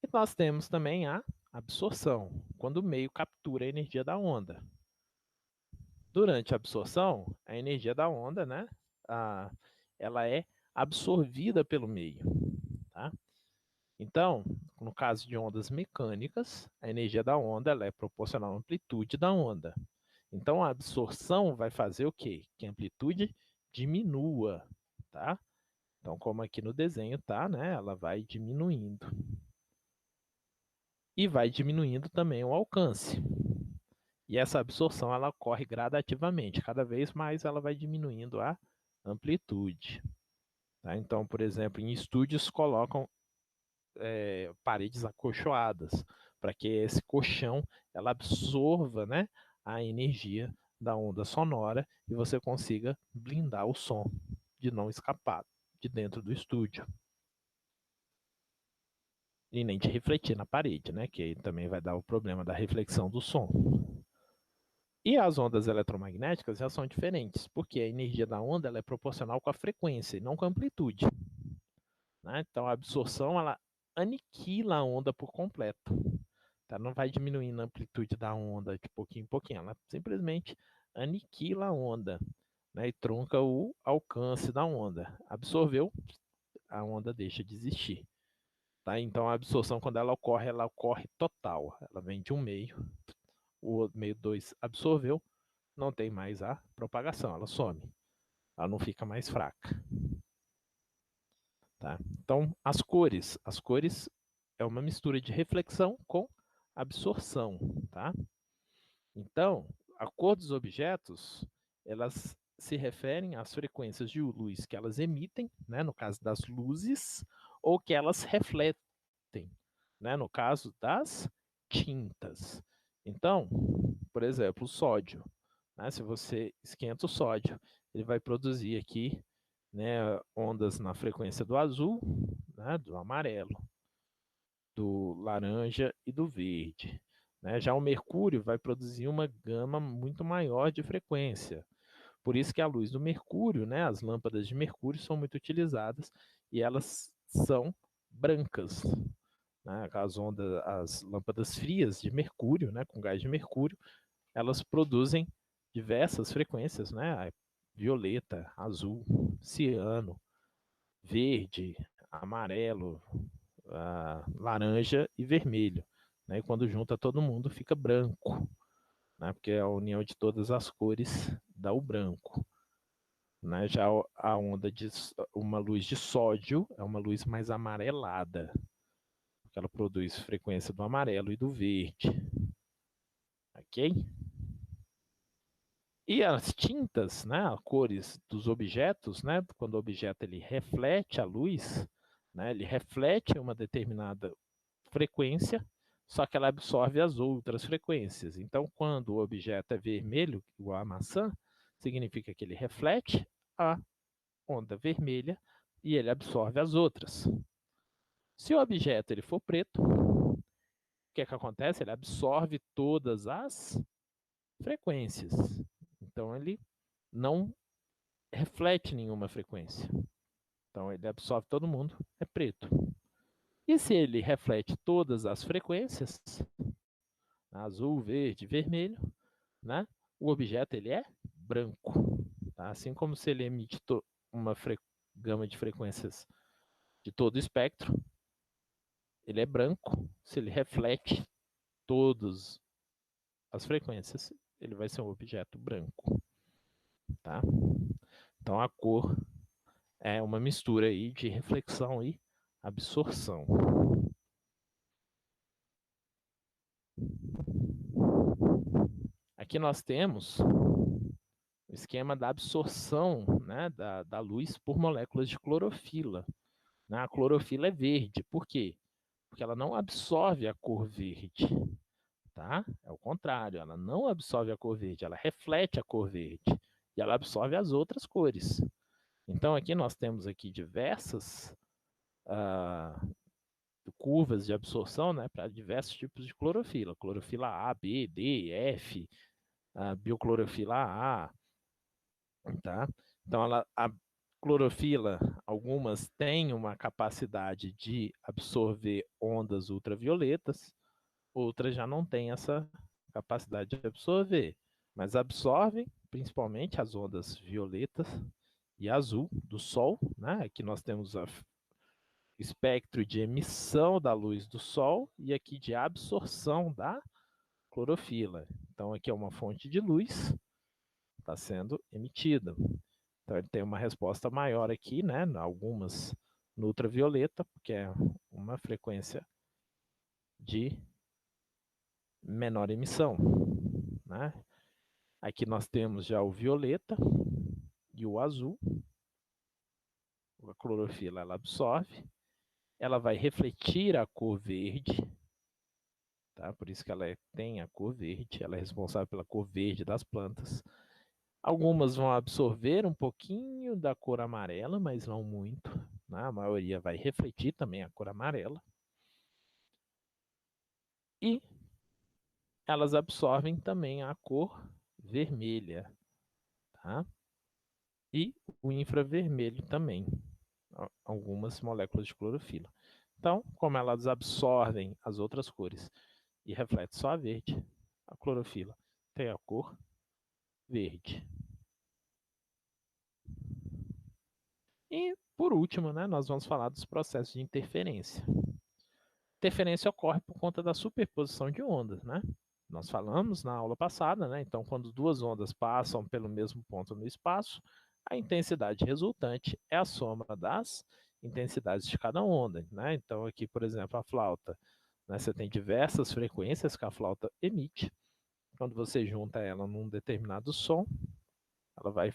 E nós temos também a absorção, quando o meio captura a energia da onda. Durante a absorção, a energia da onda, né, ela é absorvida pelo meio, tá? Então, no caso de ondas mecânicas, a energia da onda ela é proporcional à amplitude da onda. Então, a absorção vai fazer o quê? Que a amplitude diminua, tá? Então, como aqui no desenho tá, né? Ela vai diminuindo. E vai diminuindo também o alcance. E essa absorção ela ocorre gradativamente. Cada vez mais ela vai diminuindo a amplitude. Tá? Então, por exemplo, em estúdios colocam paredes acolchoadas, para que esse colchão ela absorva, né, a energia da onda sonora e você consiga blindar o som de não escapar de dentro do estúdio. E nem de refletir na parede, né, que aí também vai dar o problema da reflexão do som. E as ondas eletromagnéticas já são diferentes, porque a energia da onda ela é proporcional com a frequência e não com a amplitude. Né? Então a absorção ela aniquila a onda por completo. Tá? Não vai diminuindo a amplitude da onda de pouquinho em pouquinho, ela simplesmente aniquila a onda, né? E trunca o alcance da onda. Absorveu, a onda deixa de existir. Tá? Então a absorção, quando ela ocorre total. Ela vem de um meio, o meio 2 absorveu, não tem mais a propagação, ela some. Ela não fica mais fraca. Tá? Então, as cores é uma mistura de reflexão com absorção. Tá? Então, a cor dos objetos, elas se referem às frequências de luz que elas emitem, né, no caso das luzes, ou que elas refletem, né, no caso das tintas. Então, por exemplo, o sódio, né, se você esquenta o sódio, ele vai produzir aqui, né, ondas na frequência do azul, né, do amarelo, do laranja e do verde. Né? Já o mercúrio vai produzir uma gama muito maior de frequência. Por isso que a luz do mercúrio, né, as lâmpadas de mercúrio são muito utilizadas e elas são brancas. Né? As lâmpadas frias de mercúrio, né, com gás de mercúrio, elas produzem diversas frequências, né? Violeta, azul, ciano, verde, amarelo, laranja e vermelho. Né? E quando junta todo mundo fica branco, né? Porque é a união de todas as cores dá o branco. Né? Já a onda de uma luz de sódio é uma luz mais amarelada, porque ela produz frequência do amarelo e do verde. Ok? E as tintas, né, as cores dos objetos, né, quando o objeto ele reflete a luz, né, ele reflete uma determinada frequência, só que ela absorve as outras frequências. Então, quando o objeto é vermelho, igual a maçã, significa que ele reflete a onda vermelha e ele absorve as outras. Se o objeto ele for preto, o que é que acontece? Ele absorve todas as frequências. Então, ele não reflete nenhuma frequência. Então, ele absorve todo mundo, é preto. E se ele reflete todas as frequências, azul, verde, vermelho, né? O objeto ele é branco. Tá? Assim como se ele emite uma gama de frequências de todo o espectro, ele é branco. Se ele reflete todas as frequências, ele vai ser um objeto branco. Tá? Então a cor é uma mistura aí de reflexão e absorção. Aqui nós temos o esquema da absorção, né, da luz por moléculas de clorofila. Né? A clorofila é verde. Por quê? Porque ela não absorve a cor verde. tá? É o contrário, ela não absorve a cor verde, ela reflete a cor verde e ela absorve as outras cores. Então aqui nós temos aqui diversas curvas de absorção, né, para diversos tipos de clorofila. Clorofila A, B, D, F, a bioclorofila A, tá? Então a clorofila, algumas têm uma capacidade de absorver ondas ultravioletas, outras já não têm essa capacidade de absorver, mas absorvem principalmente as ondas violetas e azul do Sol, né? Aqui nós temos o espectro de emissão da luz do Sol e aqui de absorção da clorofila. Então aqui é uma fonte de luz, está sendo emitida. Então ele tem uma resposta maior aqui, né? Algumas no ultravioleta, porque é uma frequência de menor emissão, né? Aqui nós temos já o violeta e o azul. A clorofila ela absorve, ela vai refletir a cor verde, tá? Por isso que ela tem a cor verde, ela é responsável pela cor verde das plantas. Algumas vão absorver um pouquinho da cor amarela, mas não muito, né? A maioria vai refletir também a cor amarela. E elas absorvem também a cor vermelha, tá? E o infravermelho também, algumas moléculas de clorofila. Então, como elas absorvem as outras cores e refletem só a verde, a clorofila tem a cor verde. E, por último, né, nós vamos falar dos processos de interferência. Interferência ocorre por conta da superposição de ondas, né? Nós falamos na aula passada, né? Então, quando duas ondas passam pelo mesmo ponto no espaço, a intensidade resultante é a soma das intensidades de cada onda, né? Então, aqui, por exemplo, a flauta, né? Você tem diversas frequências que a flauta emite. Quando você junta ela num determinado som, ela vai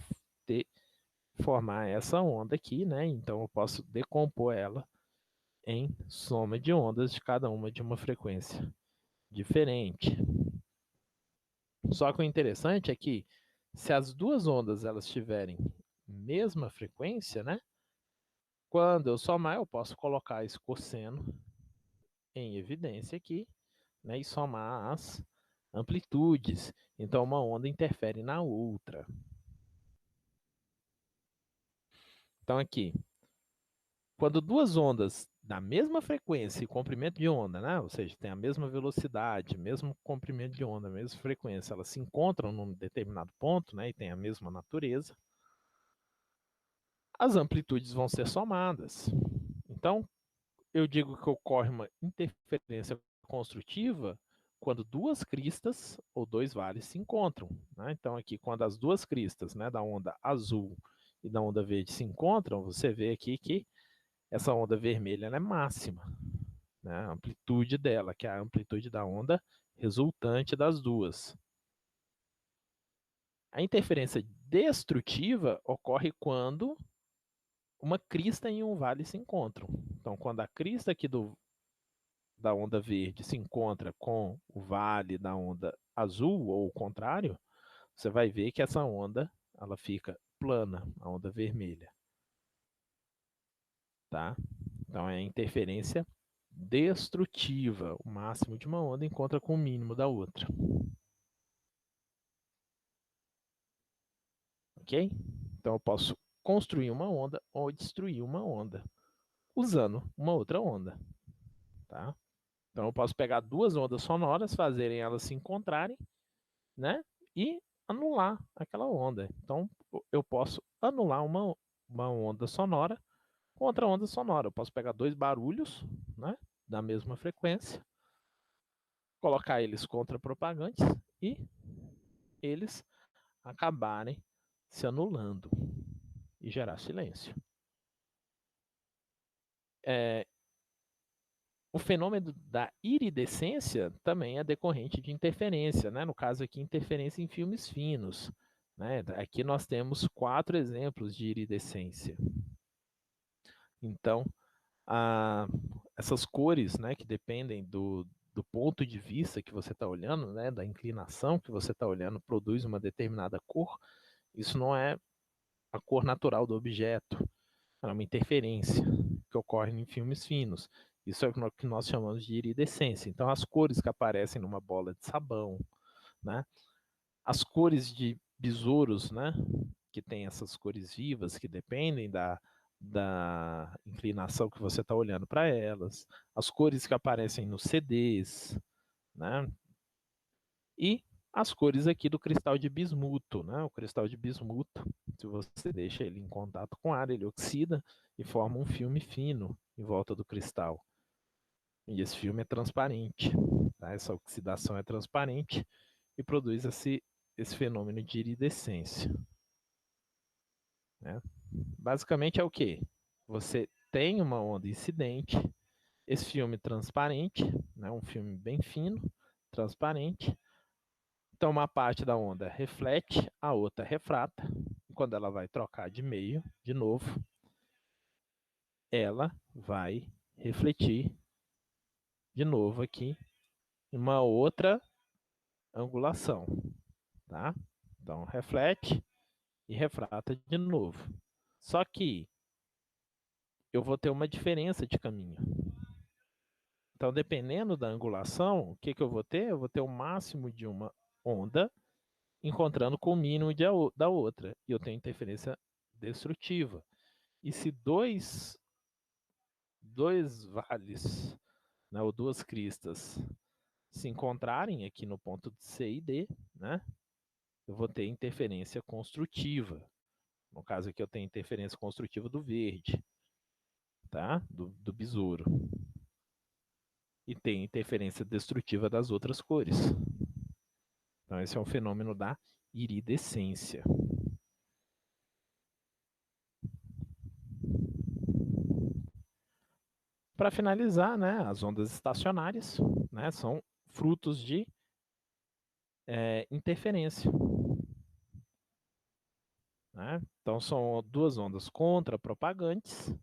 formar essa onda aqui, né? Então, eu posso decompor ela em soma de ondas de cada uma de uma frequência diferente. Só que o interessante é que se as duas ondas elas tiverem mesma frequência, né? Quando eu somar, eu posso colocar esse cosseno em evidência aqui, né? E somar as amplitudes. Então, uma onda interfere na outra. Então, aqui, quando duas ondas da mesma frequência e comprimento de onda, né? Ou seja, tem a mesma velocidade, mesmo comprimento de onda, mesma frequência, elas se encontram num determinado ponto, né? E tem a mesma natureza, as amplitudes vão ser somadas. Então, eu digo que ocorre uma interferência construtiva quando duas cristas ou dois vales se encontram, né? Então, aqui, quando as duas cristas, né, da onda azul e da onda verde se encontram, você vê aqui que essa onda vermelha é máxima, né? A amplitude dela, que é a amplitude da onda resultante das duas. A interferência destrutiva ocorre quando uma crista e um vale se encontram. Então, quando a crista aqui da onda verde se encontra com o vale da onda azul, ou o contrário, você vai ver que essa onda ela fica plana, a onda vermelha. Tá? Então, é interferência destrutiva. O máximo de uma onda encontra com o mínimo da outra. Ok? Então, eu posso construir uma onda ou destruir uma onda usando uma outra onda. Tá? Então, eu posso pegar duas ondas sonoras, fazerem elas se encontrarem, né? E anular aquela onda. Então, eu posso anular uma onda sonora com outra onda sonora. Eu posso pegar dois barulhos, né? Da mesma frequência, colocar eles contrapropagantes e eles acabarem se anulando e gerar silêncio. O fenômeno da iridescência também é decorrente de interferência, né? No caso aqui, interferência em filmes finos. Né? Aqui nós temos 4 exemplos de iridescência. Então, essas cores, né, que dependem do ponto de vista que você está olhando, né, da inclinação que você está olhando, produz uma determinada cor, isso não é a cor natural do objeto, é uma interferência que ocorre em filmes finos. Isso é o que nós chamamos de iridescência. Então, as cores que aparecem numa bola de sabão, né, as cores de besouros, né, que tem essas cores vivas que dependem da inclinação que você está olhando para elas, as cores que aparecem nos CDs, né, e as cores aqui do cristal de bismuto, né? O cristal de bismuto, se você deixa ele em contato com ar, ele oxida e forma um filme fino em volta do cristal. E esse filme é transparente, tá? Essa oxidação é transparente e produz esse fenômeno de iridescência, né? Basicamente é o que? Você tem uma onda incidente, esse filme transparente, né? Um filme bem fino, transparente. Então, uma parte da onda reflete, a outra refrata. Quando ela vai trocar de meio, de novo, ela vai refletir de novo aqui em uma outra angulação, tá? Então, reflete e refrata de novo. Só que eu vou ter uma diferença de caminho. Então, dependendo da angulação, o que eu vou ter? Eu vou ter o máximo de uma onda encontrando com o mínimo da outra. E eu tenho interferência destrutiva. E se dois vales, né, ou duas cristas, se encontrarem aqui no ponto C e D, né, eu vou ter interferência construtiva. No caso aqui eu tenho interferência construtiva do verde, tá? Do besouro. E tem interferência destrutiva das outras cores. Então esse é um fenômeno da iridescência. Para finalizar, né, as ondas estacionárias, né, são frutos de interferência. Né? Então, são duas ondas contrapropagantes,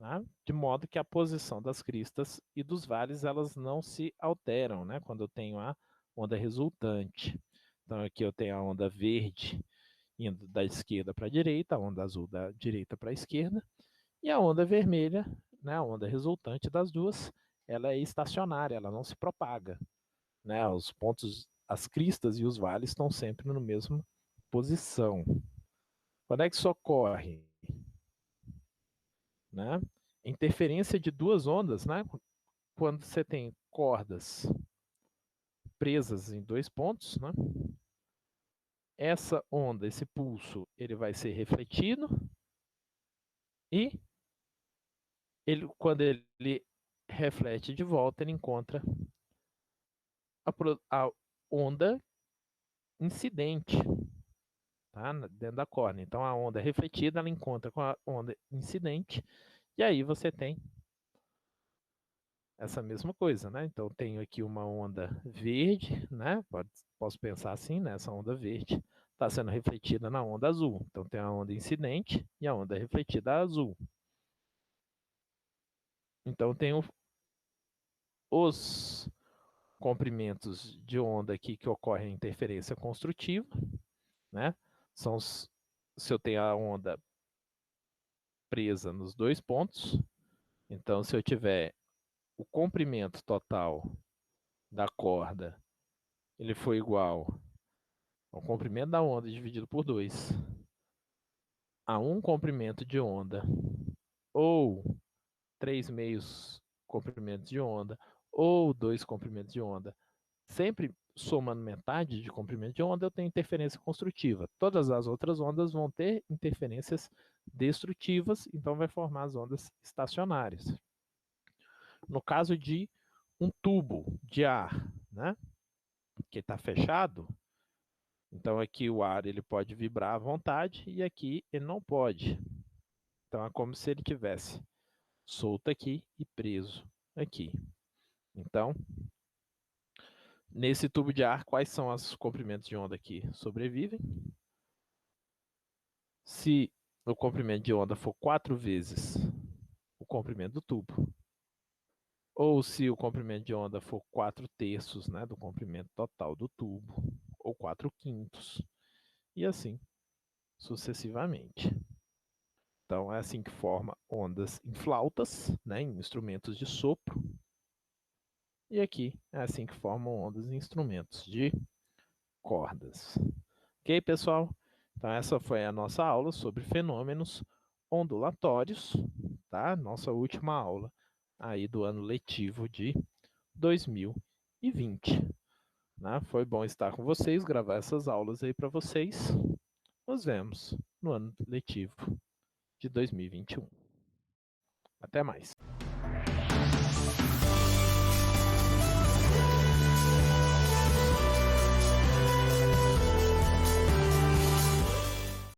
né? De modo que a posição das cristas e dos vales elas não se alteram, né? Quando eu tenho a onda resultante. Então, aqui eu tenho a onda verde indo da esquerda para a direita, a onda azul da direita para a esquerda, e a onda vermelha, né, a onda resultante das duas, ela é estacionária, ela não se propaga. Né? Os pontos, as cristas e os vales estão sempre na mesma posição. Quando é que isso ocorre? Né? Interferência de duas ondas, né? Quando você tem cordas presas em dois pontos, né? Essa onda, esse pulso, ele vai ser refletido e quando ele reflete de volta, ele encontra a onda incidente, tá? Dentro da córnea. Então a onda refletida ela encontra com a onda incidente e aí você tem essa mesma coisa, né? Então tenho aqui uma onda verde, né? Posso pensar assim, né? Essa onda verde está sendo refletida na onda azul. Então tem a onda incidente e a onda refletida azul. Então tenho os comprimentos de onda aqui que ocorrem em interferência construtiva, né? São se eu tenho a onda presa nos dois pontos, então se eu tiver o comprimento total da corda, ele for igual ao comprimento da onda dividido por 2 a um comprimento de onda ou 3 meios comprimentos de onda ou 2 comprimentos de onda, sempre somando metade de comprimento de onda, eu tenho interferência construtiva. Todas as outras ondas vão ter interferências destrutivas, então vai formar as ondas estacionárias. No caso de um tubo de ar, né, que está fechado, então aqui o ar ele pode vibrar à vontade e aqui ele não pode. Então é como se ele tivesse solto aqui e preso aqui. Então, nesse tubo de ar, quais são os comprimentos de onda que sobrevivem? Se o comprimento de onda for 4 vezes o comprimento do tubo, ou se o comprimento de onda for 4/3, né, do comprimento total do tubo, ou 4/5, e assim sucessivamente. Então, é assim que forma ondas em flautas, né, em instrumentos de sopro, e aqui é assim que formam ondas em instrumentos de cordas. Ok, pessoal? Então, essa foi a nossa aula sobre fenômenos ondulatórios, tá? Nossa última aula aí do ano letivo de 2020. Né? Foi bom estar com vocês, gravar essas aulas aí para vocês. Nos vemos no ano letivo de 2021. Até mais.